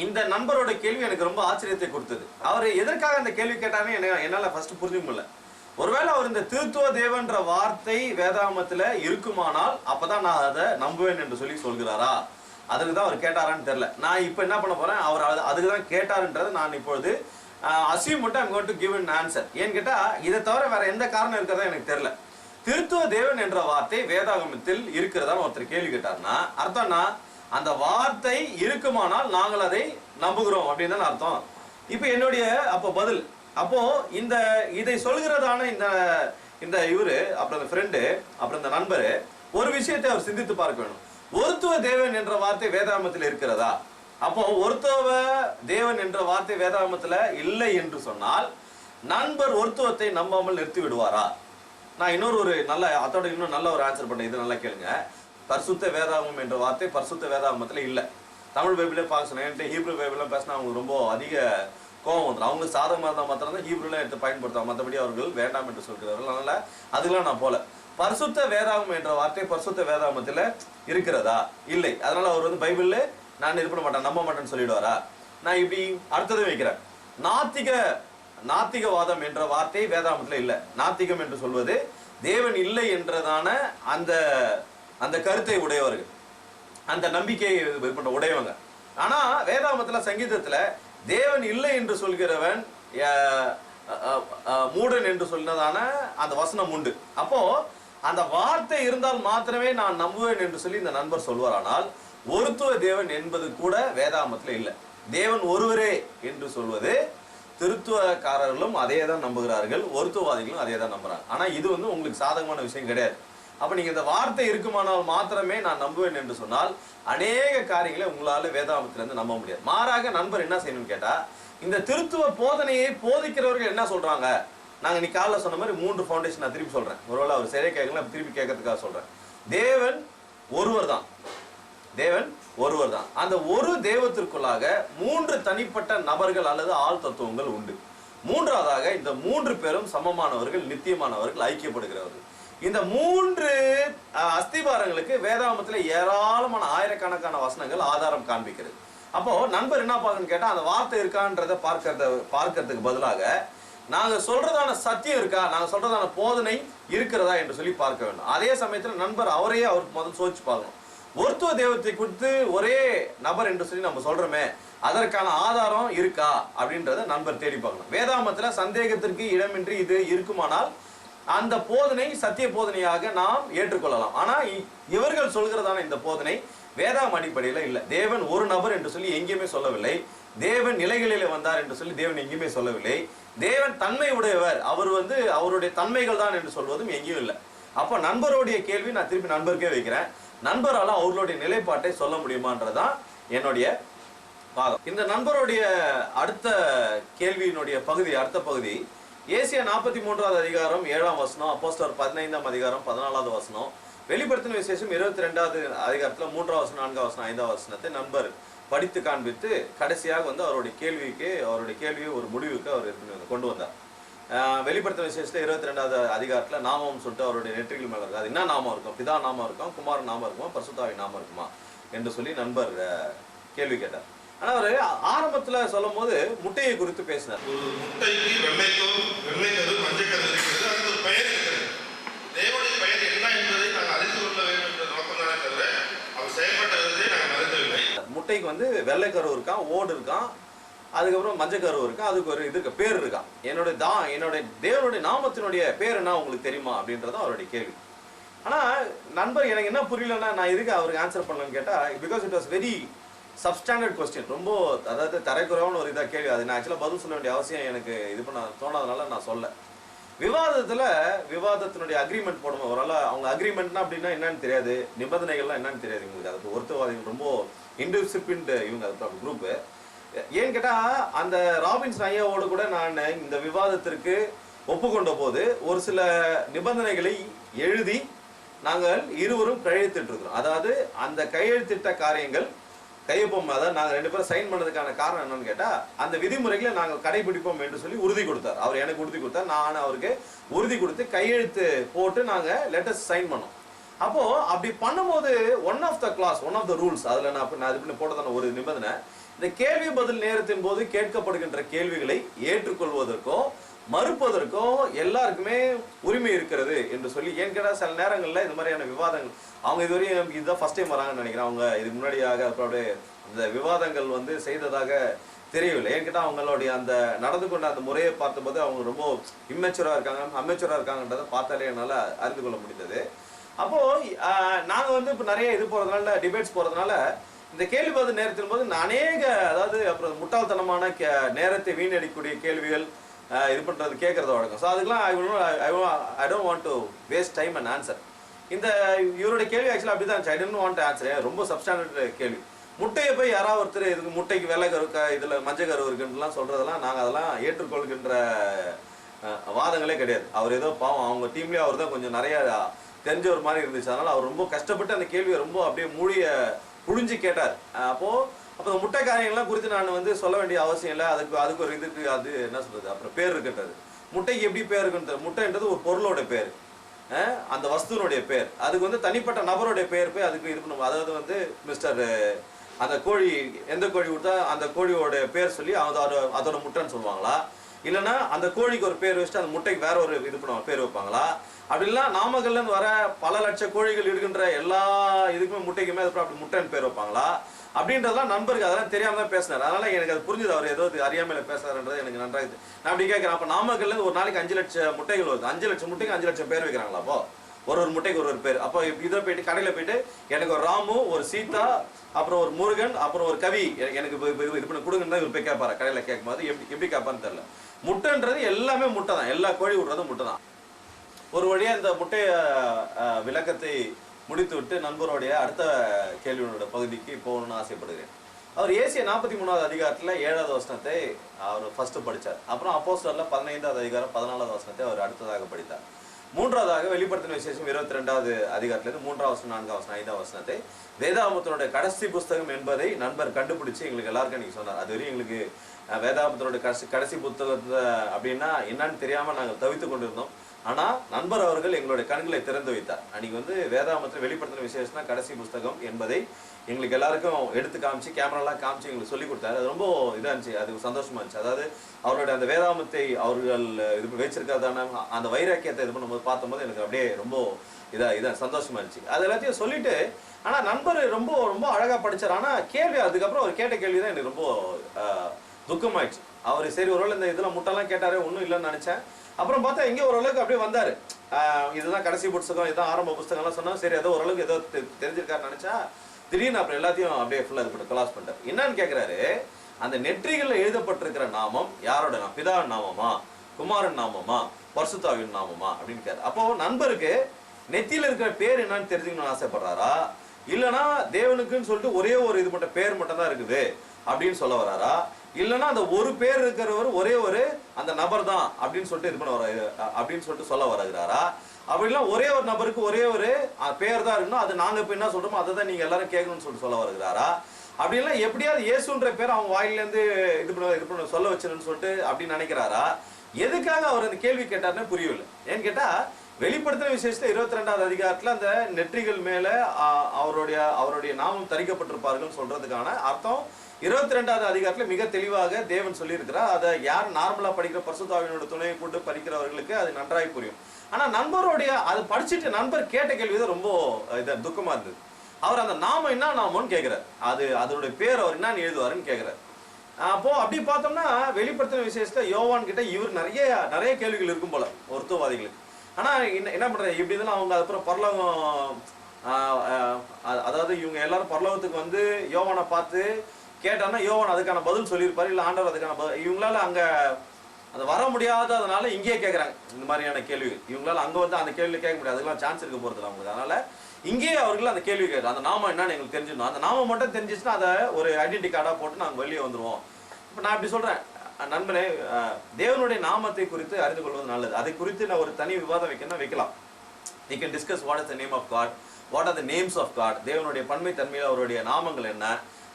இந்த நண்பரோட கேள்வி எனக்கு ரொம்ப ஆச்சரியத்தை கொடுத்தது. அவர் எதற்காக அந்த கேள்வி கேட்டானே என்னால ஃபர்ஸ்ட் புரிஞ்சுக்க முடியல. ஒருவேளை அவர் இந்த திருத்துவ தேவன்ற வார்த்தை வேதாகமத்துல இருக்குமானால் அப்பதான் நான் அதை நம்புவேன் என்று சொல்லி சொல்கிறாரா, அதுக்கு தான் அவர் கேட்டாரான்னு தெரியல. நான் இப்ப என்ன பண்ண போறேன், அவர் அதுக்கு தான் கேட்டாருன்றதை நான் இப்பொழுது அசியூம் மட்டும் I'm going to give an answer. ஏன்னு கேட்டா இதை தவிர வேற எந்த காரணம் இருக்கிறதா எனக்கு தெரியல. திருத்துவ தேவன் என்ற வார்த்தை வேதாகமத்தில் இருக்கிறதா ஒருத்தர் கேள்வி கேட்டார்னா அர்த்தம்னா அந்த வார்த்தை இருக்குமானால் நாங்கள் அதை நம்புகிறோம் அப்படின்னு தான் அர்த்தம். இப்ப என்னுடைய அப்போ பதில், அப்போ இதை சொல்கிறதான இந்த இவரு அப்புறம் இந்த ஃப்ரெண்டு அப்புறம் இந்த நண்பரு ஒரு விஷயத்தை அவர் சிந்தித்து பார்க்க வேணும். ஒருத்துவ தேவன் என்ற வார்த்தை வேதாகமத்தில் இருக்கிறதா? அப்போ ஒருத்துவ தேவன் என்ற வார்த்தை வேதாகமத்துல இல்லை என்று சொன்னால் நண்பர் ஒருத்துவத்தை நம்பாமல் நிறுத்தி விடுவாரா? நான் இன்னொரு அதோட இன்னும் நல்ல ஒரு ஆன்சர் பண்ணேன். இது நல்லா கேளுங்க. பரிசுத்த வேதாகமம் என்ற வார்த்தை பரிசுத்த வேதாகமத்துல இல்லை. தமிழ் பைபிளே பார்க்க சொன்னேன். ஹீப்ரு பைபிள்லாம் பேசினா அவங்களுக்கு ரொம்ப அதிக கோபம் வந்துடும். அவங்க சாதகமாக இருந்தால் மாத்திரம் தான் ஹீப்ருலாம் எடுத்து பயன்படுத்துவாங்க, மற்றபடி அவர்கள் வேண்டாம் என்று சொல்கிறார்கள். அதனால அதுக்கெல்லாம் நான் போல. பரிசுத்த வேதாகமம் என்ற வார்த்தை பரிசுத்த வேதாகமத்துல இருக்கிறதா? இல்லை. அதனால அவர் பைபிள்ல நான் இது பண்ண மாட்டேன், நம்ப மாட்டேன்னு சொல்லிடுவாரா? நான் இப்படி அடுத்தது வைக்கிறேன். நாத்திகவாதம் என்ற வார்த்தை வேதாகமத்துல இல்லை. நாத்திகம் என்று சொல்வது தேவன் இல்லை என்றதான அந்த கருத்தை உடையவர்கள், அந்த நம்பிக்கையை உடையவங்க. ஆனா வேதாகமத்துல சங்கீதத்துல தேவன் இல்லை என்று சொல்கிறவன் மூடன் என்று சொன்னதான அந்த வசனம் உண்டு. அப்போ அந்த வார்த்தை இருந்தால் மாத்திரமே நான் நம்புவேன் என்று சொல்லி இந்த நண்பர் சொல்வாரானால் ஒருத்துவ தேவன் என்பது கூட வேதாகமத்துல இல்லை. தேவன் ஒருவரே என்று சொல்வது திருத்துவக்காரர்களும் அதே தான் நம்புகிறார்கள், ஒருத்துவவாதிகளும் அதே தான் நம்புறாங்க. ஆனா இது உங்களுக்கு சாதகமான விஷயம் கிடையாது. அப்ப நீங்க இந்த வார்த்தை இருக்குமானால் மாத்திரமே நான் நம்புவேன் என்று சொன்னால் அநேக காரியங்களை உங்களால வேதாகமத்திலிருந்து நம்ப முடியாது. மாறாக நண்பர் என்ன செய்யணும்னு கேட்டா, இந்த திருத்துவ போதனையை போதிக்கிறவர்கள் என்ன சொல்றாங்க, நாங்க நீ காலைல சொன்ன மாதிரி 3 ஃபவுண்டேஷன் நான் திருப்பி சொல்றேன். ஒருவேளை அவர் சரியா கேட்கல, திருப்பி கேட்கறதுக்காக சொல்றேன். தேவன் ஒருவர் தான். அந்த ஒரு தேவத்திற்குள்ளாக 3 தனிப்பட்ட நபர்கள் அல்லது ஆள் தத்துவங்கள் உண்டு. மூன்றாவதாக இந்த 3 பேரும் சமமானவர்கள், நித்தியமானவர்கள், ஐக்கியப்படுகிறவர்கள். இந்த 3 அஸ்திபாரங்களுக்கு வேதாகமத்துல ஏராளமான ஆயிரக்கணக்கான வசனங்கள் ஆதாரம் காண்பிக்கிறது. அப்போ நண்பர் என்ன பார்க்கணும்னு கேட்டா, அந்த வார்த்தை இருக்கான்றத பார்க்கறதுக்கு பதிலாக நாங்க சொல்றதான சத்தியம் இருக்கா, நாங்க சொல்றதான போதனை இருக்கிறதா என்று சொல்லி பார்க்க வேண்டும். அதே சமயத்துல நண்பர் அவரையே அவருக்கு முதல் சோதிச்சு பார்க்கணும். ஒருத்துவ தெய்வத்தை குறித்து ஒரே நபர் என்று சொல்லி நம்ம சொல்றோமே, அதற்கான ஆதாரம் இருக்கா அப்படின்றத நண்பர் தேடி பார்க்கணும். வேதாகமத்துல சந்தேகத்திற்கு இடமின்றி இது இருக்குமானால் அந்த போதனை சத்திய போதனையாக நாம் ஏற்றுக்கொள்ளலாம். ஆனா இவர்கள் சொல்கிறதான இந்த போதனை வேதாகம் அடிப்படையில இல்லை. தேவன் ஒரு நபர் என்று சொல்லி எங்கேயுமே சொல்லவில்லை. தேவன் நிலைகளிலே வந்தார் என்று சொல்லி தேவன் எங்கேயுமே சொல்லவில்லை. தேவன் தன்மை உடையவர், அவர் அவருடைய தன்மைகள் தான் என்று சொல்வதும் எங்கேயும் இல்லை. அப்ப நண்பருடைய கேள்வி நான் திருப்பி நண்பருக்கே வைக்கிறேன். நண்பரால அவர்களுடைய நிலைப்பாட்டை சொல்ல முடியுமான்றதான் என்னுடைய வாதம். இந்த நண்பருடைய அடுத்த கேள்வியினுடைய அடுத்த பகுதி ஏசியா 43வது அதிகாரம் 7ஆம் வசனம், அப்போஸ்தலர் 15ஆம் அதிகாரம் 14வது வசனம், வெளிப்படுத்தின விசேஷம் 22வது அதிகாரத்துல 3ஆம் வசனம், 4ஆம் வசனம், 5ஆம் வசனத்தை நண்பர் படித்து காண்பித்து கடைசியாக அவருடைய கேள்வியை ஒரு முடிவுக்கு அவர் கொண்டு வந்தார். வெளிப்படுத்தின விசேஷத்துல 22வது அதிகாரத்துல நாமம் சொல்லிட்டு அவருடைய நெற்றிகள் மேல இருக்கு. அது என்ன நாமம் இருக்கும்? பிதா நாமம் இருக்கும், குமாரன் நாமம் இருக்குமா, பரிசுத்தாவின் நாமம் இருக்குமா என்று சொல்லி நண்பர் கேள்வி கேட்டார். ஆனா அவரு ஆரம்பத்துல சொல்லும் போது முட்டையை குறித்து பேசினார். ஒரு முட்டைக்கு வெள்ளைக்கரு மஞ்சக்கரு இருக்கிறது, அதுக்கு ஒரு பெயர் இருக்கிறது. தேவனுடைய பெயர் என்ன என்பதை நாங்கள் அறிந்து கொள்ள வேண்டும் என்ற நோக்கம் தானே தவிர அவர் செயல்பட்ட விதத்தை நாங்கள் மறுக்கவில்லை. முட்டைக்கு வெள்ளைக்கரு இருக்கான், ஓடு இருக்கான், அதுக்கப்புறம் மஞ்சக்கரு இருக்கான், அதுக்கு ஒரு இதுக்கு பேர் இருக்கான். என்னுடைய தேவனுடைய நாமத்தினுடைய பேர் என்ன உங்களுக்கு தெரியுமா அப்படின்றதான் அவருடைய கேள்வி. ஆனா நண்பர் எனக்கு என்ன புரியலன்னா, நான் எதுக்கு அவருக்கு ஆன்சர் பண்ணலன்னு கேட்டா, because it was very substandard question. ரொம்ப அதாவது தரைக்குறவான ஒரு இதாக கேள்வி. அது நான் ஆக்சுவலாக பதில் சொல்ல வேண்டிய அவசியம் எனக்கு இது பண்ண தோணாதனால நான் சொல்ல. விவாதத்தினுடைய அக்ரிமெண்ட் போடுவோம். ஒரு அவங்க அக்ரிமெண்ட்னா அப்படின்னா என்னன்னு தெரியாது, நிபந்தனைகள்லாம் என்னன்னு தெரியாது இவங்களுக்கு. அது ஒருத்தவாதிகள் ரொம்ப இன்டிசிப்ளின்டு இவங்க அது குரூப்பு. ஏன்னு கேட்டால் அந்த ராபின்ஸ் ஐயாவோடு கூட நான் இந்த விவாதத்திற்கு ஒப்புக்கொண்ட போது ஒரு சில நிபந்தனைகளை எழுதி நாங்கள் இருவரும் கையெழுத்திட்டு இருக்கிறோம். அதாவது அந்த கையெழுத்திட்ட காரியங்கள் கையொப்பம், அதாவது நாங்கள் 2 பேரும் சைன் பண்ணதுக்கான காரணம் என்னன்னு கேட்டால் அந்த விதிமுறைகளை நாங்கள் கடைபிடிப்போம் என்று சொல்லி உறுதி கொடுத்தார். அவர் எனக்கு உறுதி கொடுத்தார், நான் அவருக்கு உறுதி கொடுத்து கையெழுத்து போட்டு நாங்கள் லெட்டர்ஸ் சைன் பண்ணோம். அப்போ அப்படி பண்ணும்போது ஒன் ஆஃப் த ரூல்ஸ் அதில் நான் இது போட்டதான ஒரு நிபந்தனை, இந்த கேள்வி பதில் நேரத்தின் போது கேட்கப்படுகின்ற கேள்விகளை ஏற்றுக்கொள்வதற்கோ மறுப்பதற்கோ எல்லாருக்குமே உரிமை இருக்கிறது என்று சொல்லி. ஏன் கேட்டால் சில நேரங்களில் இந்த மாதிரியான விவாதங்கள் அவங்க இதுவரையும் இதுதான் ஃபர்ஸ்ட் டைம் வராங்கன்னு நினைக்கிறேன். அவங்க இதுக்கு முன்னாடியாக அப்படியே இந்த விவாதங்கள் வந்து செய்ததாக தெரியவில்லை. ஏன் கேட்டால் அவங்களுடைய அந்த நடந்து கொண்ட அந்த முறையை பார்த்தபோது அவங்க ரொம்ப அமெச்சூராக இருக்காங்கன்றதை பார்த்தாலே என்னால் அறிந்து கொள்ள முடிந்தது. அப்போது நாங்கள் வந்து இப்போ நிறைய இது போகிறதுனால, டிபேட்ஸ் போகிறதுனால இந்த கேள்வி பதில் நேரத்தின் போது அநேக, அதாவது அப்புறம் முட்டாள்தனமான நேரத்தை வீணடிக்கக்கூடிய கேள்விகள் இது பண்ணுறது கேட்குறத வழக்கம். ஸோ அதுக்கெல்லாம் I don't want to waste time and answer. இந்த இவருடைய கேள்வி ஆக்சுவலாக அப்படி தான் இருந்துச்சு. I don't want answer. ரொம்ப சப்ஸ்டாண்டர்ட் கேள்வி. முட்டையை போய் யாராவது ஒருத்தர் இதுக்கு முட்டைக்கு வெள்ளை கரு இதில் மஞ்சள் கரு இருக்குன்றலாம் சொல்கிறதெல்லாம் நாங்கள் அதெல்லாம் ஏற்றுக்கொள்கின்ற வாதங்களே கிடையாது. அவர் ஏதோ பாவம் அவங்க டீம்லேயே அவர் தான் கொஞ்சம் நிறையா தெரிஞ்ச ஒரு மாதிரி இருந்துச்சு. அதனால் அவர் ரொம்ப கஷ்டப்பட்டு அந்த கேள்வியை ரொம்ப அப்படியே புழிஞ்சு கேட்டார். அப்போ அந்த முட்டை காரியங்கள்லாம் குறித்து நான் வந்து சொல்ல வேண்டிய அவசியம் இல்லை. அதுக்கு ஒரு இதுக்கு அது என்ன சொல்றது, அப்புறம் பேர் இருக்குன்றது. முட்டைக்கு எப்படி பேர் இருக்குன்றது, முட்டைன்றது ஒரு பொருளோட பேர், அந்த வஸ்துனுடைய பேர். அதுக்கு வந்து தனிப்பட்ட நபருடைய பேர் போய் அதுக்கு இது பண்ணுவோம். அதாவது வந்து மிஸ்டர் அந்த கோழி எந்த கோழி கொடுத்தா அந்த கோழியோட பேர் சொல்லி அதோட முட்டைன்னு சொல்லுவாங்களா, இல்லைன்னா அந்த கோழிக்கு ஒரு பேர் வச்சுட்டு அந்த முட்டைக்கு வேற ஒரு இது பண்ணுவாங்க பேர் வைப்பாங்களா? அப்படிலாம் நாமக்கல்லேருந்து வர பல லட்சம் கோழிகள் இருக்கின்ற எல்லா இதுக்குமே முட்டைக்குமே அது அப்படி முட்டைன்னு பேர் வைப்பாங்களா அப்படின்றதெல்லாம் நண்பருக்கு அதெல்லாம் தெரியாம தான் பேசினார். அதனால எனக்கு அது புரிஞ்சுது, அவர் ஏதோ அறியாமையில பேசுறாருன்றது எனக்கு நன்றாக. நான் அப்படி கேட்கிறேன், அப்போ நாமக்கல்லேருந்து ஒரு நாளைக்கு 5 லட்சம் முட்டைகள் வருது, 5 லட்சம் முட்டைக்கு 5 லட்சம் பேர் வைக்கிறாங்களா? அப்போ ஒரு முட்டைக்கு ஒரு பேர். அப்போ இதை போயிட்டு கடையில் போயிட்டு எனக்கு ஒரு ராமு, ஒரு சீதா, அப்புறம் ஒரு முருகன், அப்புறம் ஒரு கவி எனக்கு இது பண்ணி கொடுங்கன்னு தான் இவர் போய் கேட்பாரு. கடையில் கேட்கும்போது எப்படி கேட்பான்னு தெரியல. முட்டைன்றது எல்லாமே முட்டை தான், எல்லா கோழி விடுறதும் முட்டை தான். ஒரு வழியா இந்த முட்டை விளக்கத்தை முடித்து விட்டு நண்பருடைய அடுத்த கேள்வியோட பகுதிக்கு போகணும்னு ஆசைப்படுகிறேன். அவர் ஏசிய 43வது அதிகாரத்தில் 7வது வசனத்தை அவர் ஃபர்ஸ்ட் படித்தார். அப்புறம் அப்போஸ்தலர்ல 15வது அதிகாரம் 14வது வசனத்தை அவர் அடுத்ததாக படித்தார். 3வதாக வெளிப்படுத்தின விசேஷம் 22வது அதிகாரத்திலிருந்து 3வது வசனம், 4வது வசனம், 5வது வசனத்தை வேதாகமத்தினுடைய கடைசி புஸ்தகம் என்பதை நண்பர் கண்டுபிடிச்சு எங்களுக்கு எல்லாருக்கும் நீங்க சொன்னார். அது வரையும் எங்களுக்கு வேதாகமத்தினுடைய கடைசி புத்தகத்தை அப்படின்னா என்னன்னு தெரியாம நாங்கள் தவித்து கொண்டிருந்தோம். ஆனா நண்பர் அவர்கள் எங்களுடைய கண்களை திறந்து வைத்தார். அன்னைக்கு வந்து வேதாகமத்தில் வெளிப்படுத்தின விசேஷம் தான் கடைசி புஸ்தகம் என்பதை எங்களுக்கு எல்லாருக்கும் எடுத்து காமிச்சு, கேமராலாம் காமிச்சு எங்களுக்கு சொல்லி கொடுத்தாரு. அது ரொம்ப இதாக இருந்துச்சு, அது சந்தோஷமா இருந்துச்சு. அதாவது அவருடைய அந்த வேதாகமத்தை அவர்கள் இது வச்சிருக்கிறதான அந்த வைராக்கியத்தை இது பண்ணும்போது பார்த்தபோது எனக்கு அப்படியே ரொம்ப இதாக சந்தோஷமா இருந்துச்சு. அது எல்லாத்தையும் சொல்லிட்டு, ஆனா நண்பர் ரொம்ப ரொம்ப அழகா படிச்சார். ஆனா கேள்வி அதுக்கப்புறம் அவர் கேட்ட கேள்வி தான் எனக்கு ரொம்ப துக்கமாயிடுச்சு. அவர் சரி ஒருவேளை இந்த இதெல்லாம் முட்டெல்லாம் கேட்டாரே ஒன்றும் இல்லைன்னு நினைச்சேன். அப்புறம் பார்த்தா எங்கே ஓரளவுக்கு அப்படியே வந்தாரு. இதுதான் கடைசி புத்தகம், இதுதான் ஆரம்ப புத்தகம்லாம் சொன்னா சரி ஏதோ ஓரளவுக்கு ஏதோ தெரிஞ்சிருக்காருன்னு நினைச்சா திடீர்னு அப்புறம் எல்லாத்தையும் அப்படியே ஃபுல்லாக இது பண்ணி கிளாஸ் பண்ணிட்டார். என்னன்னு கேட்குறாரு, அந்த நெற்றிகளில் எழுதப்பட்டிருக்கிற நாமம் யாரோட நாமம்? பிதாவின் நாமமா, குமாரன் நாமமா, பரிசுத்தாவின் நாமமா அப்படின்னு கேட்டார். அப்போ நண்பருக்கு நெத்தியில் இருக்கிற பேர் என்னன்னு தெரிஞ்சுக்கணும்னு ஆசைப்படுறாரா, இல்லைன்னா தேவனுக்குன்னு சொல்லிட்டு ஒரே ஒரு இது மட்டும் பேர் மட்டும் தான் இருக்குது அப்படின்னு சொல்ல வராரா, இல்லைன்னா அந்த ஒரு பேர் இருக்கிறவர் ஒரே ஒரு அந்த நபர் தான் அப்படின்னு சொல்லிட்டு இது பண்ண வர அப்படின்னு சொல்லிட்டு சொல்ல வருகிறாரா, அப்படிலாம் ஒரே ஒரு நபருக்கு ஒரே ஒரு பேர் தான் இருக்கணும், அது நாங்க இப்ப என்ன சொல்றோமோ அதை தான் நீங்க எல்லாரும் கேட்கணும்னு சொல்லிட்டு சொல்ல வருகிறாரா, அப்படிலாம் எப்படியாவது இயேசுன்ற பேர் அவங்க வாயிலேருந்து இது பண்ண சொல்ல வச்சிருன்னு சொல்லிட்டு அப்படின்னு நினைக்கிறாரா, எதுக்காக அவர் அந்த கேள்வி கேட்டாருன்னு புரியவில்லை. ஏன்னு கேட்டா வெளிப்படுத்தின விசேஷத்துல 22வது அதிகாரத்துல அந்த நெற்றிகள் மேல அவருடைய நாமம் தரிக்கப்பட்டிருப்பார்கள் சொல்றதுக்கான அர்த்தம் 22வது அதிகாரத்துல மிக தெளிவாக தேவன் சொல்லி இருக்கிறார். அதை யார் நார்மலா படிக்கிற பரிசுத்தாவியோட துணையை கொண்டு படிக்கிறவர்களுக்கு அது நன்றாய் புரியும். ஆனா நண்பருடைய அது படிச்சுட்டு நண்பர் கேட்ட கேள்விதான் ரொம்ப துக்கமா இருந்தது. அவர் அந்த நாமம் என்ன நாமம்னு கேட்கிறார், அதனுடைய பேர் அவர் என்னன்னு எழுதுவாருன்னு கேட்கிறார். அப்போ அப்படி பார்த்தோம்னா வெளிப்படுத்தின விசேஷத்துல யோவான் கிட்ட இவர் நிறைய கேள்விகள் இருக்கும் போல ஒருத்தவாதிகளுக்கு. ஆனா என்ன பண்றாரு, இப்படி இருந்தாலும் அவங்க அப்புறம் பரலோகம், அதாவது இவங்க எல்லாரும் பரலோகத்துக்கு வந்து யோவானை பார்த்து கேட்டான்னா யோவான் அதுக்கான பதில் சொல்லியிருப்பாரு, இல்லை ஆண்டவர் அதுக்கான பதில். இவங்களால அங்க அது வர முடியாததுனால இங்கேயே கேட்குறாங்க இந்த மாதிரியான கேள்விகள். இவங்களால அங்கே வந்து அந்த கேள்வி கேட்க முடியாது, அதுக்கெல்லாம் சான்ஸ் இருக்க போகிறது அவங்களுக்கு. அதனால இங்கேயே அவர்கள் அந்த கேள்வி கேட்குறாங்க, அந்த நாமம் என்னன்னு எங்களுக்கு தெரிஞ்சிடணும், அந்த நாமம் மட்டும் தெரிஞ்சிச்சுன்னா அதை ஒரு ஐடென்டி கார்டாக போட்டு நாங்கள் வெளியே வந்துடுவோம். இப்போ நான் இப்படி சொல்கிறேன், நண்பனே, தேவனுடைய நாமத்தை குறித்து அறிந்து கொள்வது நல்லது. அதை குறித்து நான் ஒரு தனி விவாதம் வைக்கலாம். We can discuss what is the name of God, what are the names of God, தேவனுடைய பன்மை தன்மையில் அவருடைய நாமங்கள் என்ன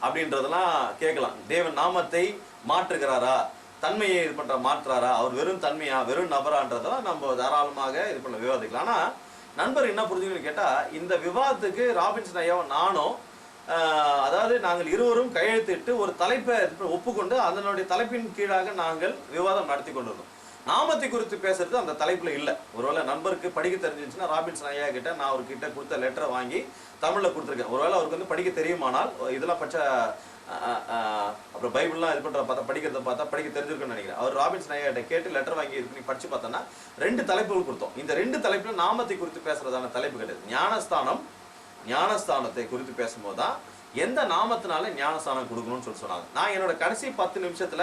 அப்படின்றதெல்லாம் கேட்கலாம். தேவன் நாமத்தை மாற்றுகிறாரா, தன்மையை இது பண்ற மாற்றுறாரா, அவர் வெறும் தன்மையா வெறும் நபரான்றதெல்லாம் நம்ம தாராளமாக இது பண்ண விவாதிக்கலாம். ஆனா நண்பர் என்ன புரிஞ்சுக்கணும்னு கேட்டா, இந்த விவாதத்துக்கு ராபின்சன் ஐயாவும் நானும் அதாவது நாங்கள் இருவரும் கையெழுத்திட்டு ஒரு தலைப்பை ஒப்புக்கொண்டு அதனுடைய தலைப்பின் கீழாக நாங்கள் விவாதம் நடத்தி கொண்டிருந்தோம். நாமத்தை குறித்து பேசுறது அந்த தலைப்புல இல்லை. ஒருவேளை நண்பருக்கு படிக்க தெரிஞ்சிருந்துச்சுன்னா ராபின்சன் ஐயா கிட்ட நான் அவர்கிட்ட கொடுத்த லெட்டரை வாங்கி தமிழ்ல கொடுத்துருக்கேன். ஒருவேளை அவருக்கு வந்து படிக்க தெரியுமானால் இதெல்லாம் அப்புறம் பைபிள்லாம் இது பண்ற பார்த்தா படிக்கிறத பார்த்தா படிக்க தெரிஞ்சிருக்குன்னு நினைக்கிறேன். அவர் ராபின்சன் ஐயா கிட்ட கேட்டு லெட்டர் வாங்கி இது பண்ணி படிச்சு பார்த்தோன்னா 2 தலைப்புகள் கொடுத்தோம். இந்த 2 தலைப்புல நாமத்தை குறித்து பேசுறதான தலைப்பு கிடையாது. ஞானஸ்தானத்தை குறித்து பேசும்போது தான் எந்த நாமத்தினால ஞானஸ்தானம் கொடுக்கணும்னு சொன்னாங்க. நான் என்னோட கடைசி 10 நிமிஷத்துல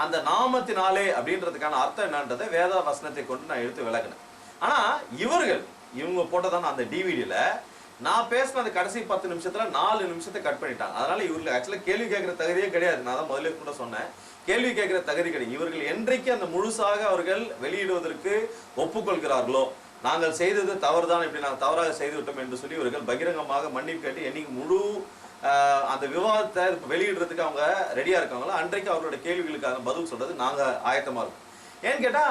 அந்த நாமத்தினாலே அப்படின்றதுக்கான அர்த்தம் என்னன்றதை வேத வசனத்தை கொண்டு நான் எடுத்து விளக்குனேன். ஆனா இவங்க போட்டதான அந்த டிவிடியில நான் பேசின அந்த கடைசி 10 நிமிஷத்துல 4 நிமிஷத்தை கட் பண்ணிட்டாங்க. அதனால இவர்கள் ஆக்சுவலா கேள்வி கேட்கிற தகுதியே கிடையாது. நான் தான் முதல்ல கூட சொன்னேன், கேள்வி கேட்கிற தகுதி கிடையாது. இவர்கள் என்றைக்கு அந்த முழுசாக அவர்கள் வெளியிடுவதற்கு ஒப்புக்கொள்கிறார்களோ, நாங்கள் செய்தது தவறுதான், இப்படி நாங்கள் தவறாக செய்து விட்டோம் என்று சொல்லி இவர்கள் பகிரங்கமாக மன்னிப்பு கேட்டு என்னைக்கு முழு அந்த விவாதத்தை வெளியிடுறதுக்கு அவங்க ரெடியா இருக்காங்களோ அன்றைக்கு அவர்களோட கேள்விகளுக்காக பதில் சொல்றது நாங்க ஆயத்தமா இருக்கோம். ஏன்னு கேட்டா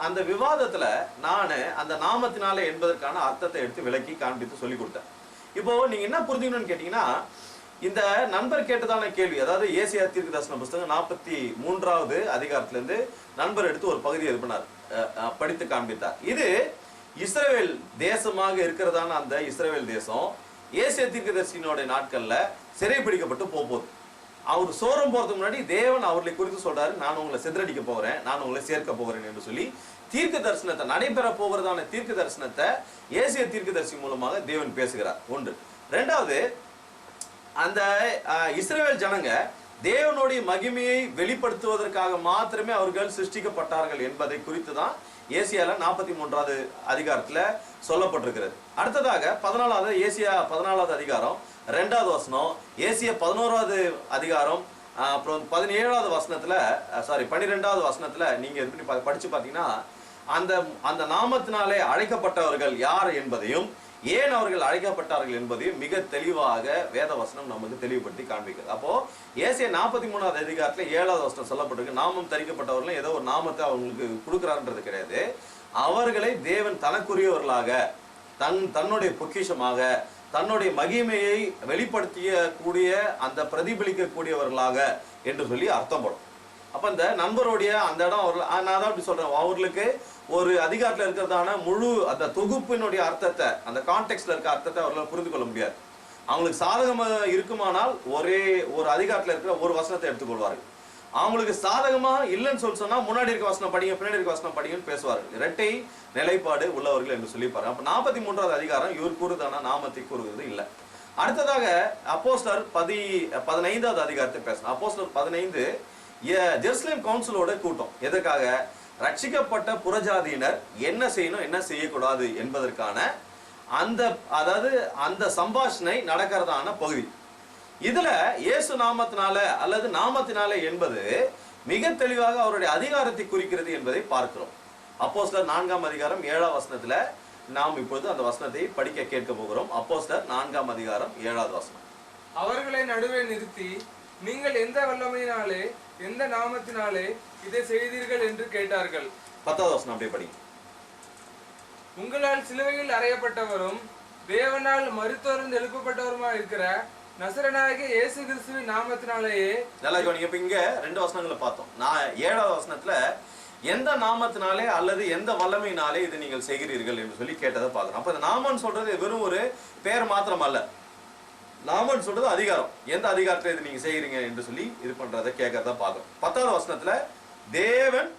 அந்த விவாதத்துல நான் அந்த நாமத்தினாலே என்பதற்கான அர்த்தத்தை எடுத்து விளக்கி காண்பித்து சொல்லி கொடுத்தேன். இப்போ நீங்க என்ன புரிஞ்சுக்கணும்னு கேட்டீங்கன்னா, இந்த நண்பர் கேட்டதான கேள்வி, அதாவது ஏசாயா தீர்க்கதரிசன புஸ்தகம் 43வது அதிகாரத்திலிருந்து நண்பர் எடுத்து ஒரு பகுதியை இது பண்ணார், படித்து காண்பித்தார். இது இஸ்ரவேல் தேசமாக இருக்கிறதான அந்த இஸ்ரவேல் தேசம் ஏசாயா தீர்க்கதரிசியினுடைய நாட்கள்ல சிறைப்பிடிக்கப்பட்டு போகுது. அவர் சோரம் போறதுக்கு முன்னாடி தேவன் அவர்களை குறித்து சொல்றாரு, நான் உங்களை சிதறடிக்க போகிறேன், நான் உங்களை சேர்க்க போகிறேன் என்று சொல்லி தீர்க்க தரிசனத்தை நடைபெற போகிறதான தீர்க்க தரிசனத்தை ஏசாயா தீர்க்கதரிசி மூலமாக தேவன் பேசுகிறார். ஒன்று. ரெண்டாவது, அந்த இஸ்ரவேல் ஜனங்க தேவனுடைய மகிமையை வெளிப்படுத்துவதற்காக மாத்திரமே அவர்கள் சிருஷ்டிக்கப்பட்டார்கள் என்பதை குறித்து தான் ஏசியால 43வது அதிகாரத்துல சொல்லப்பட்டிருக்கிறது. அடுத்ததாக 14வது ஏசியா 14வது அதிகாரம் 2வது வசனம், ஏசியா 11வது அதிகாரம் அப்புறம் 17வது வசனத்துல 12வது வசனத்துல நீங்க படிச்சு பாத்தீங்கன்னா அந்த நாமத்தினாலே அழைக்கப்பட்டவர்கள் யார் என்பதையும் ஏன் அவர்கள் அழைக்கப்பட்டார்கள் என்பதையும் மிக தெளிவாக வேத வசனம் நமக்கு தெளிவுபடுத்தி காண்பிக்கிறது. அப்போ ஏசாயா 43வது அதிகாரத்துல 7வது வசனம் சொல்லப்பட்டிருக்கு, நாமம் தரிக்கப்பட்டவர்கள் ஏதோ ஒரு நாமத்தை அவங்களுக்கு கொடுக்கிறார்ன்றது கிடையாது. அவர்களை தேவன் தனக்குரியவர்களாக தன்னுடைய பொக்கிஷமாக தன்னுடைய மகிமையை வெளிப்படுத்திய கூடிய அந்த பிரதிபலிக்கக்கூடியவர்களாக என்று சொல்லி அர்த்தம் படும். அப்ப இந்த நண்பருடைய அந்த இடம் அவர்கள், நான் தான் அப்படி சொல்றேன், அவர்களுக்கு ஒரு அதிகாரத்தில் இருக்கிறதான முழு அந்த தொகுப்பினுடைய அர்த்தத்தை, அந்த கான்டெக்ட்ல இருக்க அர்த்தத்தை அவர்களால் புரிந்து கொள்ள முடியாது. அவங்களுக்கு சாதகமா இருக்குமானால் ஒரே ஒரு அதிகாரத்தில் இருக்கிற ஒரு வசனத்தை எடுத்துக்கொள்வார்கள். அவங்களுக்கு சாதகமா இல்லைன்னு சொன்னா முன்னாடி இருக்க வசனம் படிங்க, பின்னாடி இருக்க வசனம் படிங்கன்னு பேசுவார்கள். இரட்டை நிலைப்பாடு உள்ளவர்கள் என்று சொல்லிப்பாரு. அப்ப 43வது அதிகாரம் இவர் கூறுதான நாமத்தை கூறுவது இல்லை. அடுத்ததாக அப்போஸ்தலர் 15வது அதிகாரத்தை பேசணும். அப்போஸ்தலர் 15 ஜெருசலேம் கவுன்சிலோட கூட்டம். எதற்காக? ரட்சிக்கப்பட்ட புறஜாதியினர் என்ன செய்யணும் என்ன செய்யக்கூடாது என்பதற்கான அந்த சம்பாஷணை நடக்கிறதான பகுதி. இதுல இயேசு நாமத்தினால அல்லது நாமத்தினாலே என்பது மிக தெளிவாக அவருடைய அதிகாரத்தை குறிக்கிறது என்பதை பார்க்கிறோம். அப்போஸ்தலர் 4ஆம் அதிகாரம் 7ஆம் வசனத்துல நாம் இப்பொழுது அந்த வசனத்தை படிக்க கேட்க போகிறோம். அப்போஸ்தலர் 4ஆம் அதிகாரம் 7வது வசனம். அவர்களை நடுவே நிறுத்தி, நீங்கள் எந்த வல்லமையினாலே எந்த நாமத்தினாலே இதை செய்தீர்கள் என்று கேட்டார்கள். 10வது வசனம் அப்படியே படிங்க. உங்களால் சிலுவையில் அறையப்பட்டவரும் தேவனால் மரித்தோரிலிருந்து எழுப்பப்பட்டவருமா இருக்கிற நசரேயனாகிய இயேசு கிறிஸ்துவின் நாமத்தினாலேயே. நல்லா கவனிங்க. இப்ப இங்க 2 வசனங்களை பார்த்தோம். 7வது வசனத்துல எந்த நாமத்தினாலே அல்லது எந்த வல்லமையினாலே இதை நீங்கள் செய்கிறீர்கள் என்று சொல்லி கேட்டதை பார்க்கிறோம். அப்ப இந்த நாமன்னு சொல்றது வெறும் ஒரு பெயர் மாத்திரம் அல்ல, நாமன்னு சொல்றது அதிகாரம். எந்த அதிகாரத்தை இது நீங்க செய்கிறீங்க என்று சொல்லி இது பண்றதை கேட்கறத பார்க்கிறோம். 10வது வசனத்துல தேவன்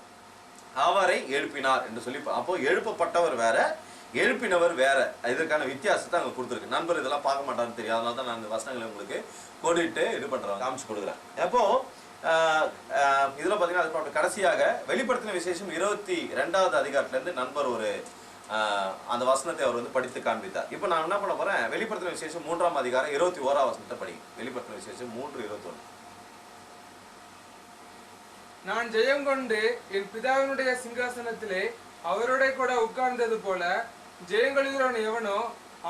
அவரை எழுப்பினார் என்று சொல்லி, அப்போ எழுப்பப்பட்டவர் வேற, எழுப்பினவர் வேற. இதற்கான வித்தியாசத்தை அங்க கொடுத்துருக்கு. நண்பர் இதெல்லாம் பார்க்க மாட்டான்னு தெரியும், அதனால தான் நான் இந்த வசனங்களை உங்களுக்கு கோடிட்டு இது பண்றேன், காமிச்சு கொடுக்குறேன். அப்போ இதுல பாத்தீங்கன்னா அது கடைசியாக வெளிப்படுத்தின விசேஷம் 22வது அதிகாரத்துல இருந்து நண்பர் ஒரு அந்த வசனத்தை அவர் படித்து காண்பித்தார். இப்போ நான் என்ன பண்ண போறேன், வெளிப்படுத்தின விசேஷம் 3ஆம் அதிகாரம் 21ஆம் வசனத்தை படிங்க. வெளிப்படுத்தின விசேஷம் 3:21. நான் ஜெயம் கொண்டு என் பிதாவினுடைய சிங்காசனத்திலே அவரோட கூட உட்கார்ந்தது போல ஜெயங்கொள்கிறவன் எவனோ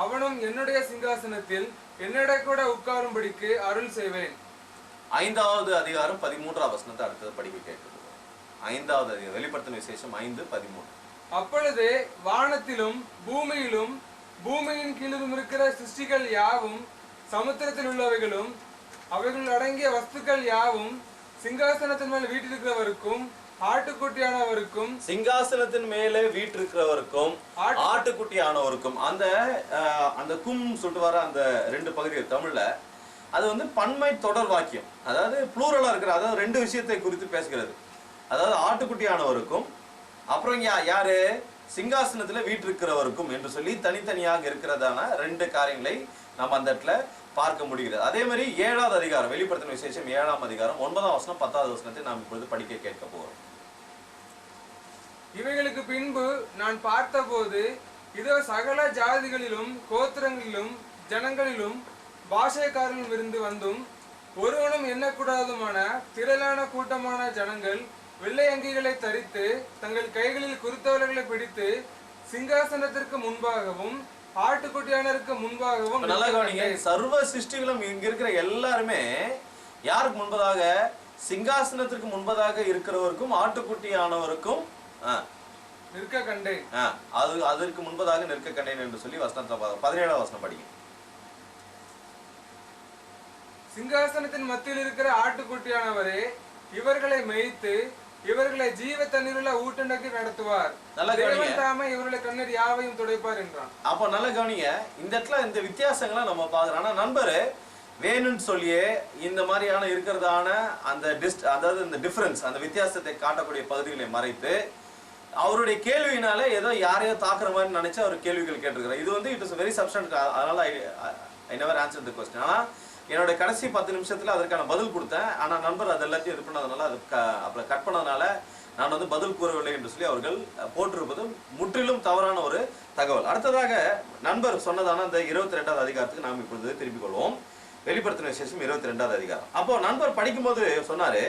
அவனும் என்னுடைய சிங்காசனத்தில் என்னோட கூட உட்காரும்படிக்கு அருள் செய்வேன். 5வது அதிகாரம் 13ஆம் வசனத்தை அடுத்தது படிக்க கேட்கிறது. 5வது அதிகாரம் வெளிப்படுத்தின விசேஷம் 5:13. அப்பொழுது வானத்திலும் பூமியிலும் பூமியின் கீழும் இருக்கிற சிருஷ்டிகள் யாவும் சமுத்திரத்தில் உள்ளவைகளும் அவைகள் அடங்கிய வஸ்துக்கள் யாவும் சிங்காசனத்தின் மேல் வீட்டிருக்கிறவருக்கும் ஆட்டுக்குட்டியானவருக்கும் சிங்காசனத்தின் மேலே வீற்றிருக்கிறவருக்கும் ஆட்டுக்குட்டியானவருக்கும் அந்த கும் சொல்லிட்டு வர அந்த 2 பகுதிகள் தமிழ்ல அது வந்து பன்மை தொடர் வாக்கியம், அதாவது ப்ளூரலா இருக்கிற, அதாவது 2 விஷயத்தை குறித்து பேசுகிறது. அதாவது ஆட்டுக்குட்டியானவருக்கும் அப்புறம் யாரு சிங்காசனத்துல வீற்றிருக்கிறவருக்கும் என்று சொல்லி தனித்தனியாக இருக்கிறதான 2 காரியங்களை நம்ம அந்த இடத்துல பார்க்க முடிகிறது. அதே மாதிரி 7வது அதிகாரம் வெளிப்படுத்தின விசேஷம் 7ஆம் அதிகாரம் 9ஆம் வசனம் 10வது வசனத்தை நாம் இப்பொழுது படிக்க கேட்க போகிறோம். இவைகளுக்கு பின்பு நான் பார்த்தபோது இதோ சகல ஜாதிகளிலும் கோத்திரங்களிலும் ஜனங்களிலும் பாஷைக்காரர்களும் இருந்து வந்தும் ஒருவனும் எண்ணக்கூடாதுமான திரளான கூட்டமான ஜனங்கள் வெள்ளை அங்கிகளை தரித்து தங்கள் கைகளில் குருத்தோலைகளை பிடித்து சிங்காசனத்திற்கு முன்பாகவும் ஆட்டுக்குட்டியானருக்கு முன்பாகவும் நல்லா கவனிங்க. சர்வ சிருஷ்டிகளும் இங்க இருக்கிற எல்லாருமே யாருக்கு முன்பதாக? சிங்காசனத்திற்கு முன்பதாக இருக்கிறவருக்கும் ஆட்டுக்குட்டியானவருக்கும் நிற்க கண்டேன். அதற்கு முன்பதாக நிற்க கண்டேன் என்று சொல்லி வசனத்தை 17ஆம் வசனம் படிங்க. சிங்காசனத்தின் மத்தியில் இருக்கிற ஆட்டுக்குட்டியானவரே இவர்களை மேய்த்து இவர்களை ஜீவ தண்ணீருள்ள ஊட்டண்டக்கு நடத்துவார். தாமே இவர்களை கண்ணீர் யாவையும் துடைப்பார் என்றான். அப்ப நல்ல கவனிங்க, இந்த இடத்துல இந்த வித்தியாசங்களை நம்ம பாக்குறோம். ஆனா நண்பர் வேணும்னு சொல்லியே இந்த மாதிரியான இருக்கிறதான அந்த அதாவது இந்த டிஃபரன்ஸ், அந்த வித்தியாசத்தை காட்டக்கூடிய பகுதிகளை மறைத்து அவருடைய கேள்வியினால ஏதோ யாரையோ தாக்குற மாதிரி நினைச்சு அவர் கேள்விகள் கேட்டிருக்கிறார். இது வந்து இட் இஸ் வெரி சப்ஸ்டன்ட். அதனால I never answer the question. ஆனா என்னோட கடைசி 10 நிமிஷத்துல அதற்கான பதில் கொடுத்தேன். ஆனா நண்பர் அது எல்லாத்தையும் இது பண்ணதுனால அது அப்புறம் கட் பண்ணதுனால நான் வந்து பதில் கூறவில்லை என்று சொல்லி அவர்கள் போட்டிருப்பது முற்றிலும் தவறான ஒரு தகவல். அடுத்ததாக நண்பர் சொன்னதான அந்த 22வது அதிகாரத்துக்கு நாம் இப்பொழுது திருப்பிக் கொள்வோம். வெளிப்படுத்தின விசேஷம் 22வது அதிகாரம். அப்போ நண்பர் படிக்கும்போது சொன்னாரு,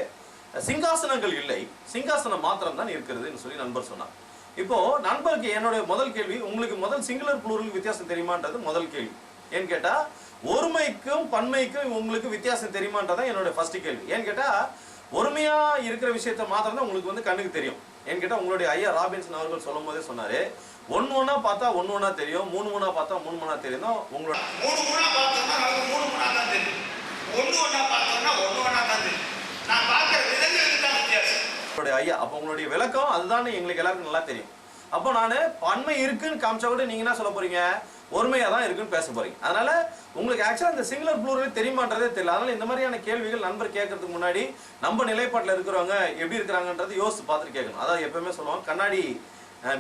சிங்காசனங்கள் இல்லை, சிங்காசனம் மாத்திரம் தான் இருக்கிறதுன்னு சொல்லி நண்பர் சொன்னார். இப்போ நண்பருக்கு என்னோட முதல் கேள்வி, உங்களுக்கு முதல் சிங்குலர் ப்ளூரல் வித்தியாசம் தெரியுமான்றது முதல் கேள்வி. ஏன்னு கேட்டா ஒருமைக்கும் பன்மைக்கும் உங்களுக்கு வித்தியாசம் தெரியுமான்றதான் என்னோட ஃபர்ஸ்ட் கேள்வி. ஏன்னு கேட்டா ஒருமையா இருக்கிற விஷயத்த மாத்திரம் தான் உங்களுக்கு வந்து கண்ணுக்கு தெரியும். ஏன்னு கேட்டா உங்களுடைய ஐயா ராபின்சன் அவர்கள் சொல்லும் போதே சொன்னாரு, ஒன்னா பார்த்தா ஒன்னா தெரியும், 3 பார்த்தா 3 தெரியும். உங்களோட 3 பார்த்தோம்னா நமக்கு 3 தான் தெரியும், 1 பார்த்தோம்னா 1 தான் தெரியும். நான் பார்க்கிற விதங்களுக்கு தான் வித்தியாசம். உங்களுடைய ஐயா அப்ப உங்களுடைய விளக்கம் அதுதான் எங்களுக்கு எல்லாருக்கும் நல்லா தெரியும். அப்போ நான் பன்மை இருக்குன்னு காமிச்சா கூட நீங்க என்ன சொல்ல போறீங்க, ஒருமையா தான் இருக்குன்னு பேச போறீங்க. அதனால உங்களுக்கு ஆக்சுவலா இந்த சிங்குலர் ப்ளூரல் தெரியுமான்றதே தெரியல. அதனால இந்த மாதிரியான கேள்விகள் நண்பர் கேட்கறதுக்கு முன்னாடி நம்ம நிலைப்பாட்டில் இருக்கிறவங்க எப்படி இருக்கிறாங்கன்றது யோசிச்சு பார்த்துட்டு கேட்கணும். அதாவது எப்பவுமே சொல்லுவாங்க, கண்ணாடி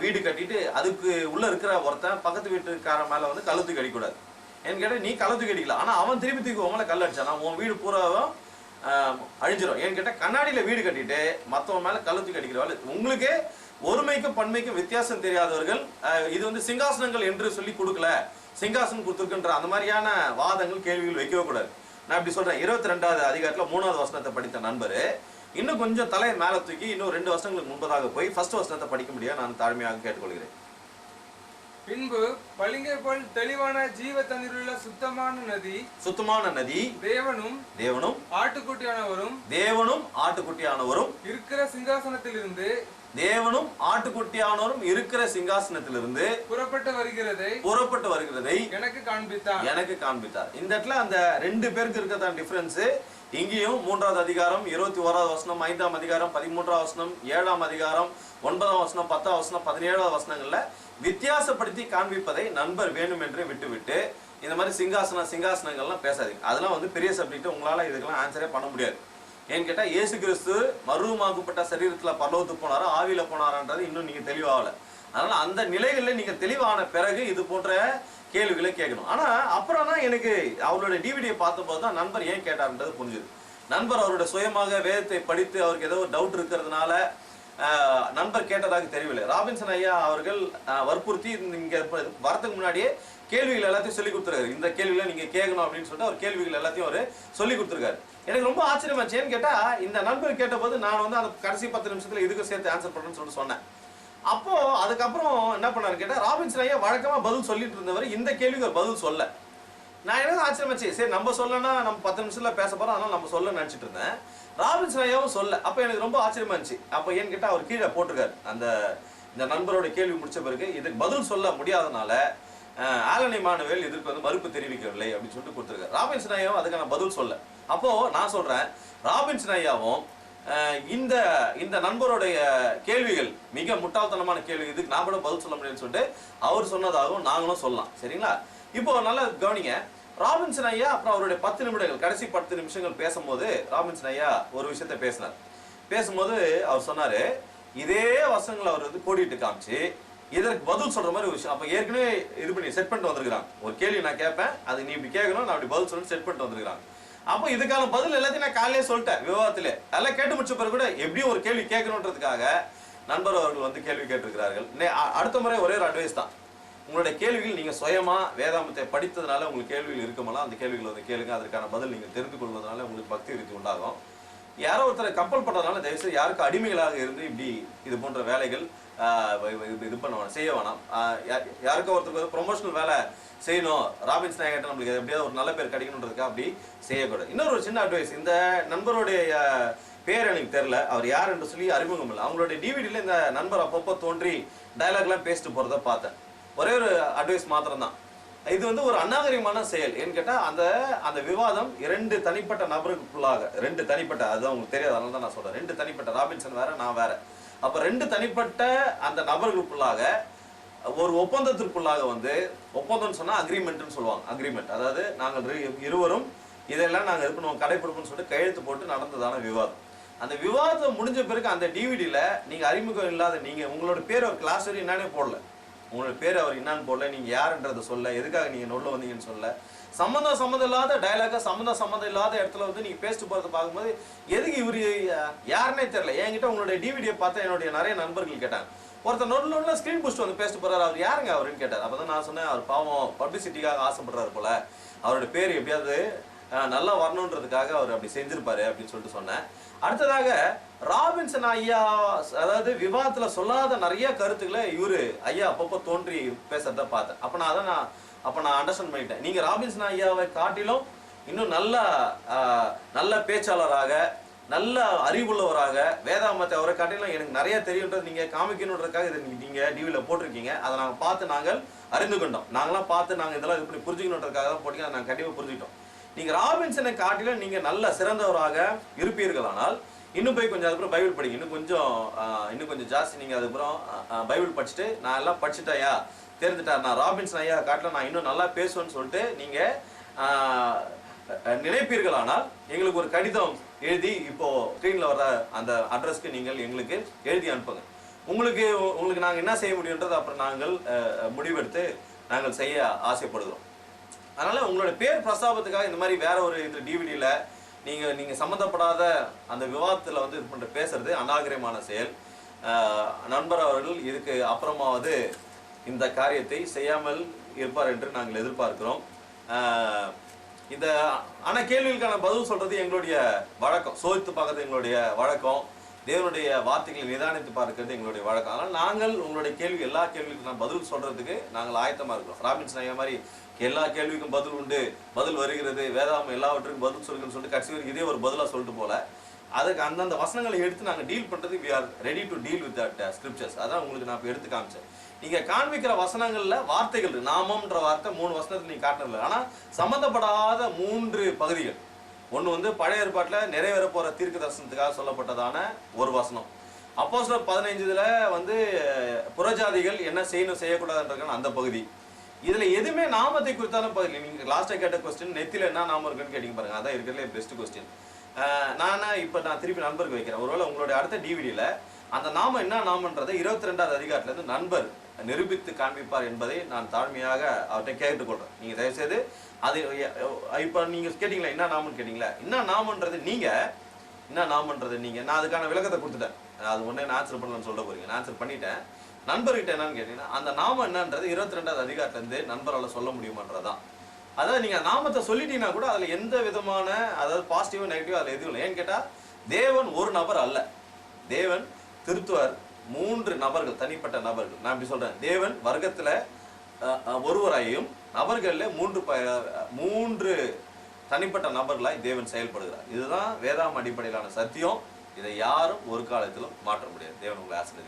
வீடு கட்டிட்டு அதுக்கு உள்ள இருக்கிற ஒருத்தன் பக்கத்து வீட்டுக்காரன் மேல வந்து கழுத்து கடிக்கூடாது. ஏன்னு கேட்டா நீ கழுத்து கடிக்கலாம், ஆனா அவன் திருப்பி தூக்கி உங்களை கல் அடிச்சானா உன் வீடு பூராவும் அழிஞ்சிடும். ஏன்னு கேட்டா கண்ணாடியில வீடு கட்டிட்டு மற்றவன் மேல கழுத்து கடிக்கிறவாள். உங்களுக்கு ஒருமைக்கும் பன்மைக்கும் வித்தியாசம் தெரியாதவர்கள் இது வந்து சிங்காசனங்கள் என்று சொல்லி கொடுக்கல, சிங்காசனம் கொடுத்துருக்குன்ற அந்த மாதிரியான வாதங்கள் கேள்விகள் வைக்கவே கூடாது. நான் இப்படி சொல்றேன். 22வது அதிகாரத்துல 3வது வசனத்தை படித்த நண்பர் இன்னும் கொஞ்சம் தலையை மேல தூக்கி இன்னும் 2 வருஷங்களுக்கு முன்பதாக போய் ஃபர்ஸ்ட் வசனத்தை படிக்க முடியாது நான் தாழ்மையாக கேட்டுக்கொள்கிறேன். பின்பு பளிங்கை போல் தெளிவான ஜீவ தண்ணீருள்ள சுத்தமான நதி தேவனும் ஆட்டுக்குட்டியானவரும் இருக்கிற சிங்காசனத்திலிருந்து புறப்பட்டு வருகிறதை எனக்கு காண்பித்தார். இந்த இடத்துல அந்த 2 பேருக்கு இருக்கதான் டிஃபரன்ஸ். இங்கேயும் 3வது அதிகாரம் 21வது வசனம், 5ஆம் அதிகாரம் 13ஆம் வசனம், 7ஆம் அதிகாரம் 9ஆம் வசனம், 10ஆம் வசனம், 17ஆம் வசனங்கள்ல வித்தியாசப்படுத்தி காண்பிப்பதை நண்பர் வேணும் என்று விட்டுவிட்டு இந்த மாதிரி சிங்காசனங்கள்லாம் பேசாதீங்க. அதெல்லாம் வந்து பெரிய சப்ஜெக்ட், உங்களால இதுக்கெல்லாம் ஆன்சரே பண்ண முடியாது. ஏன்னு கேட்டா இயேசு கிறிஸ்து மறுரூபமாக்கப்பட்ட சரீரத்துல பரலோகத்துக்கு போனாரா ஆவியில போனாரான்றது இன்னும் நீங்க தெளிவாகல. அதனால அந்த நிலைகளில் நீங்க தெளிவான பிறகு இது போன்ற கேள்விகளை கேட்கணும். ஆனா அப்புறம் தான் எனக்கு அவருடைய டிவிடியை பார்த்தபோது தான் நண்பர் ஏன் கேட்டார்ன்றது புரிஞ்சுது. நண்பர் அவருடைய சுயமாக வேதத்தை படித்து அவருக்கு ஏதோ டவுட் இருக்கிறதுனால நண்பர் கேட்டதாக தெரியவில்லை. ராபின்சன் ஐயா அவர்கள் வற்புறுத்தி இங்க வரதுக்கு முன்னாடியே கேள்விகள் எல்லாத்தையும் சொல்லி கொடுத்துருக்காரு. இந்த கேள்விகளை நீங்க கேட்கணும் அப்படின்னு சொல்லிட்டு அவர் கேள்விகள் எல்லாத்தையும் அவர் சொல்லி கொடுத்துருக்காரு. எனக்கு ரொம்ப ஆச்சரியமாச்சு. ஏன்னு கேட்டா இந்த நண்பர் கேட்டபோது நான் வந்து அந்த கடைசி 10 நிமிஷத்துல இதுக்கு சேர்த்து ஆன்சர் பண்ணுறேன்னு சொல்லிட்டு சொன்னேன். அப்போ அதுக்கப்புறம் என்ன பண்ணாரு கேட்டா, ராபின்சன் ஐயா வழக்கமா பதில் சொல்லிட்டு இருந்தவர் இந்த கேள்விக்கு ஒரு பதில் சொல்ல. நான் எனக்கு ஆச்சரியமாச்சு. சரி நம்ம சொல்லனா நம்ம 10 நிமிஷத்துல பேச போறோம், அதனால நம்ம சொல்ல நினைச்சிட்டு இருந்தேன். ராபின்சன் ஐயாவும் சொல்ல. அப்ப எனக்கு ரொம்ப ஆச்சரியமா இருந்துச்சு. அப்ப ஏன்னு கேட்டா அவர் கீழே போட்டிருக்காரு, இந்த நண்பரோட கேள்வி முடிச்ச பிறகு இதுக்கு பதில் சொல்ல முடியாதனால ஆலன் இமானுவேல் இதற்கு வந்து மறுப்பு தெரிவிக்கவில்லை அப்படின்னு சொல்லிட்டு கொடுத்துருக்காரு. ராபின்சன் ஐயாவும் அதுக்கான பதில் சொல்ல. அப்போ நான் சொல்றேன், ராபின்சன் ஐயாவும் இந்த நண்பருடைய கேள்விகள் மிக முட்டாள்தனமான கேள்வி, இதுக்கு நான் கூட பதில் சொல்ல முடியும்னு சொல்லிட்டு அவர் சொன்னதாகவும் நாங்களும் சொல்லலாம். சரிங்களா? இப்போ நல்லா கவனிங்க. ராபின்சன் ஐயா அப்புறம் அவருடைய 10 நிமிடங்கள் கடைசி 10 நிமிஷங்கள் பேசும்போது ராபின்சன் ஐயா ஒரு விஷயத்த பேசினார். பேசும்போது அவர் சொன்னாரு, இதே வசனங்களை அவர் வந்து கோடிட்டு காமிச்சு இதற்கு பதில் சொல்ற மாதிரி ஒரு விஷயம். அப்ப ஏற்கனவே இது பண்ணி செட் பண்ணிட்டு வந்திருக்காங்க. ஒரு கேள்வி நான் கேட்பேன், அது நீ இப்படி கேட்கணும், நான் அப்படி பதில் சொல்லி செட் பண்ணிட்டு வந்திருக்காங்க. அப்போ இதுக்கான பதில் எல்லாத்தையும் நான் காலையிலே சொல்லிட்டேன் விவாதத்திலே. அதெல்லாம் கேட்டு முடிச்ச பிறகு கூட எப்படியும் ஒரு கேள்வி கேட்கணுன்றதுக்காக நண்பர் அவர்கள் வந்து கேள்வி கேட்டிருக்கிறார்கள். அடுத்த முறை ஒரே ஒரு அட்வைஸ் தான், உங்களுடைய கேள்விகள் நீங்க சுயமா வேதாமத்தை படித்ததுனால உங்களுக்கு கேள்விகள் இருக்குமெல்லாம் அந்த கேள்விகளை வந்து கேளுங்க. அதற்கான பதில் நீங்க தெரிந்து கொள்வதனால உங்களுக்கு பக்தி விருத்தி உண்டாகும். யாரோ ஒருத்தரை கப்பல் பண்றதுனால தயவுசெய்து யாருக்கு அடிமைகளாக இருந்து இப்படி இது போன்ற வேலைகள் இது பண்ண வேணாம், செய்ய வேணாம். யாருக்கோ ஒருத்தருக்கு ப்ரொமோஷனல் வேலை செய்யணும், ராபின்சன் ஐயா கிட்ட நம்மளுக்கு எப்படியாவது ஒரு நல்ல பேர் கிடைக்கணுன்றதுக்காக அப்படி செய்யக்கூடாது. இன்னொரு ஒரு சின்ன அட்வைஸ், இந்த நண்பருடைய பேர் எனக்கு தெரியல, அவர் யார் என்று சொல்லி அறிமுகம் இல்லை. அவங்களுடைய டிவிடியில் இந்த நண்பர் அப்பப்போ தோன்றி டைலாக்லாம் பேசிட்டு போறதை பார்த்தேன். ஒரே ஒரு அட்வைஸ் மாத்திரம் தான், இது வந்து ஒரு அநாகரிகமான செயல். ஏன்னு கேட்டால் அந்த விவாதம் 2 தனிப்பட்ட நபருக்குள்ளாக, 2 தனிப்பட்ட, அதுதான் உங்களுக்கு தெரியாது, அதனால தான் நான் சொல்றேன், 2 தனிப்பட்ட, ராபின்சன் வேற நான் வேற. அப்ப 2 தனிப்பட்ட அந்த நபர்களுக்குள்ளாக ஒரு ஒப்பந்தத்திற்குள்ளாக வந்து, ஒப்பந்தம்னு சொன்னா அக்ரிமெண்ட்னு சொல்லுவாங்க. அக்ரிமெண்ட் அதாவது நாங்கள் இருவரும் இதெல்லாம் நாங்கள் இருக்கணும் கடைபிடிப்போம்னு சொல்லிட்டு கையெழுத்து போட்டு நடந்ததான விவாதம். அந்த விவாதம் முடிஞ்ச பிறகு அந்த டிவிடியில நீங்க அறிமுகம் இல்லாத நீங்க உங்களோட பேர் ஒரு கிளாஸ் வரையும் என்னன்னே போடல, உங்களோட பேர் அவர் என்னான்னு போடல, நீங்க யாருன்றதை சொல்ல, எதுக்காக நீங்க நொல்ல வந்தீங்கன்னு சொல்ல, சம்மந்தம் இல்லாத டைலாக சம்மந்தம் இல்லாத இடத்துல வந்து நீங்க பேசிட்டு போறதை பார்க்கும்போது எதுக்கு இவரு யாருன்னே தெரியல. என்கிட்ட உங்களுடைய டிவிடியை பார்த்தா என்னுடைய நிறைய நண்பர்கள் கேட்டாங்க, ஒருத்தர் நொல்ல ஸ்கிரீன் புஷ்ட் வந்து பேசிட்டு போறாரு, அவர் யாருங்க அவருன்னு கேட்டார். அப்பதான் நான் சொன்னேன், அவர் பாவம் பப்ளிசிட்டிக்காக ஆசைப்படுறாரு போல, அவருடைய பேர் எப்படியாவது நல்லா வரணுன்றதுக்காக அவர் அப்படி செஞ்சிருப்பாரு அப்படின்னு சொல்லிட்டு சொன்னேன். அடுத்ததாக ராபின்சன் ஐயா அதாவது விவாதத்துல சொல்லாத நிறைய கருத்துக்களை இவரு ஐயா அப்பப்போ தோன்றி பேசுறத பார்த்தேன். அப்ப நான் அண்டர்ஸ்டாண்ட் பண்ணிட்டேன், நீங்க ராபின்சன் ஐயாவை காட்டிலும் இன்னும் நல்ல பேச்சாளராக, நல்ல அறிவுள்ளவராக, வேதாமத்தை அவரை காட்டிலும் எனக்கு நிறைய தெரியுன்றது நீங்க காமிக்கணுன்றதுக்காக இதை நீங்க டிவியில போட்டிருக்கீங்க. அதை நாங்கள் பார்த்து நாங்கள் அறிந்து கொண்டோம். நாங்களாம் பார்த்து நாங்கள் இதெல்லாம் இப்படி புரிஞ்சுக்கணுன்றதுக்காக தான் போட்டீங்க, நாங்கள் கண்டிப்பாக புரிஞ்சுக்கிட்டோம். நீங்க ராபின்சனை காட்டிலும் நீங்க நல்ல சிறந்தவராக இருப்பீர்கள். ஆனால் இன்னும் போய் கொஞ்சம் அதுக்கப்புறம் பைபிள் படிங்க, இன்னும் கொஞ்சம் ஜாஸ்தி நீங்க அதுக்கப்புறம் பைபிள் படிச்சுட்டு நான் எல்லாம் படிச்சுட்டாயா தெரிஞ்சுட்டார், நான் ராபின்சன் ஐயா காட்டில நான் இன்னும் நல்லா பேசுவேன்னு சொல்லிட்டு நீங்க நினைப்பீர்கள். ஆனால் எங்களுக்கு ஒரு கடிதம் எழுதி இப்போ ஸ்கிரீன்ல வர அந்த அட்ரஸ்க்கு நீங்கள் எங்களுக்கு எழுதி அனுப்புங்க. உங்களுக்கு நாங்கள் என்ன செய்ய முடியுன்றது அப்புறம் நாங்கள் முடிவெடுத்து நாங்கள் செய்ய ஆசைப்படுகிறோம். அதனால உங்களோட பேர் பிரஸ்தாபத்துக்காக இந்த மாதிரி வேற ஒரு இது டிவிடியில நீங்க சம்மந்தப்படாத அந்த விவாதத்துல வந்து இது பண்ற பேசுறது அநாகரிகமான செயல். நண்பர் அவர்கள் இதுக்கு அப்புறமாவது இந்த காரியத்தை செய்யாமல் இருப்பார் என்று நாங்கள் எதிர்பார்க்கிறோம். இந்த ஆனா கேள்விகளுக்கான பதில் சொல்றது எங்களுடைய வழக்கம், சோதித்து பார்க்கறது எங்களுடைய வழக்கம், தேவனுடைய வார்த்தைகளை நிதானித்து பார்க்கிறது எங்களுடைய வழக்கம். அதனால நாங்கள் உங்களுடைய எல்லா கேள்விக்கும் பதில் சொல்றதுக்கு நாங்கள் ஆயத்தமா இருக்கிறோம். ராபின்சன் ஐயா மாதிரி எல்லா கேள்விக்கும் பதில் உண்டு, பதில் வருகிறது, வேதாமம் எல்லாவற்றுக்கும் பதில் சொல்லுங்கன்னு சொல்லிட்டு கடைசி வரைக்கும் இதே ஒரு பதிலா சொல்லிட்டு போல, அதுக்கு அந்தந்த வசனங்களை எடுத்து நாங்கள் டீல் பண்றது we are ready to deal with that scriptures. அதான் உங்களுக்கு நான் இப்போ எடுத்து காமிச்சேன். நீங்க காண்பிக்கிற வசனங்கள்ல வார்த்தைகள் நாமம்ன்ற வார்த்தை 3 வசனத்துல நீங்க காட்டினதில்லை. ஆனா சம்பந்தப்படாத 3 பகுதிகள். ஒன்று வந்து பழைய ஏற்பாட்டுல நிறைவேற போற தீர்க்க தரிசனத்துக்காக சொல்லப்பட்டதான ஒரு வசனம். அப்போஸ்தலர் 15 வந்து புறஜாதிகள் என்ன செய்யணும் செய்யக்கூடாதுன்றதுக்கான அந்த பகுதி. இதுல எதுவுமே நாமத்தை குறித்தான பகுதி. நீங்க லாஸ்டா கேட்ட கொஸ்டின் நெத்தில என்ன நாமம் இருக்குன்னு கேட்டீங்க பாருங்க, அதான் இருக்கிறதுல பெஸ்ட் கொஸ்டின். நான் திருப்பி நண்பருக்கு வைக்கிறேன், ஒருவேளை உங்களுடைய அடுத்த டிவிடியில அந்த நாமம் என்ன நாமன்றதை 22வது அதிகாரத்துல இருந்து நண்பர் நிரூபித்து காண்பிப்பார் என்பதை நான் தாழ்மையாக அவர்கிட்ட கேட்டுக்கொள்றேன். நீங்க தயவுசெய்து அது இப்ப நீங்க கேட்டீங்களா என்ன நாமன்னு கேட்டீங்களா, என்ன நாமன்றது நீங்க நான் அதுக்கான விளக்கத்தை கொடுத்துட்டேன். அது ஒன்றே நான் ஆன்சர் பண்ணலன்னு சொல்ல போறீங்க. நான் ஆன்சர் பண்ணிட்டேன். நண்பர்கிட்ட என்னன்னு கேட்டீங்கன்னா, அந்த நாமம் என்னன்றது 22வது அதிகாரத்துலேருந்து நண்பரால் சொல்ல முடியுமான்றதான். அதாவது நீங்கள் நாமத்தை சொல்லிட்டீங்கன்னா கூட அதில் எந்த விதமான, அதாவது பாசிட்டிவ் நெகட்டிவ் அதில் எதுவும் இல்லை. ஏன்னு கேட்டால் தேவன் ஒரு நபர் அல்ல. தேவன் திருத்துவர் 3 நபர்கள், தனிப்பட்ட நபர்கள். நான் இப்படி சொல்கிறேன், தேவன் வர்க்கத்தில் ஒருவராயும் நபர்களில் 3 தனிப்பட்ட நபர்களாய் தேவன் செயல்படுகிறார். இதுதான் வேதாம் அடிப்படையிலான சத்தியம். இதை யாரும் ஒரு காலத்திலும் மாற்ற முடியாது. தேவன் உங்களை ஆசீர்வதிப்பார்.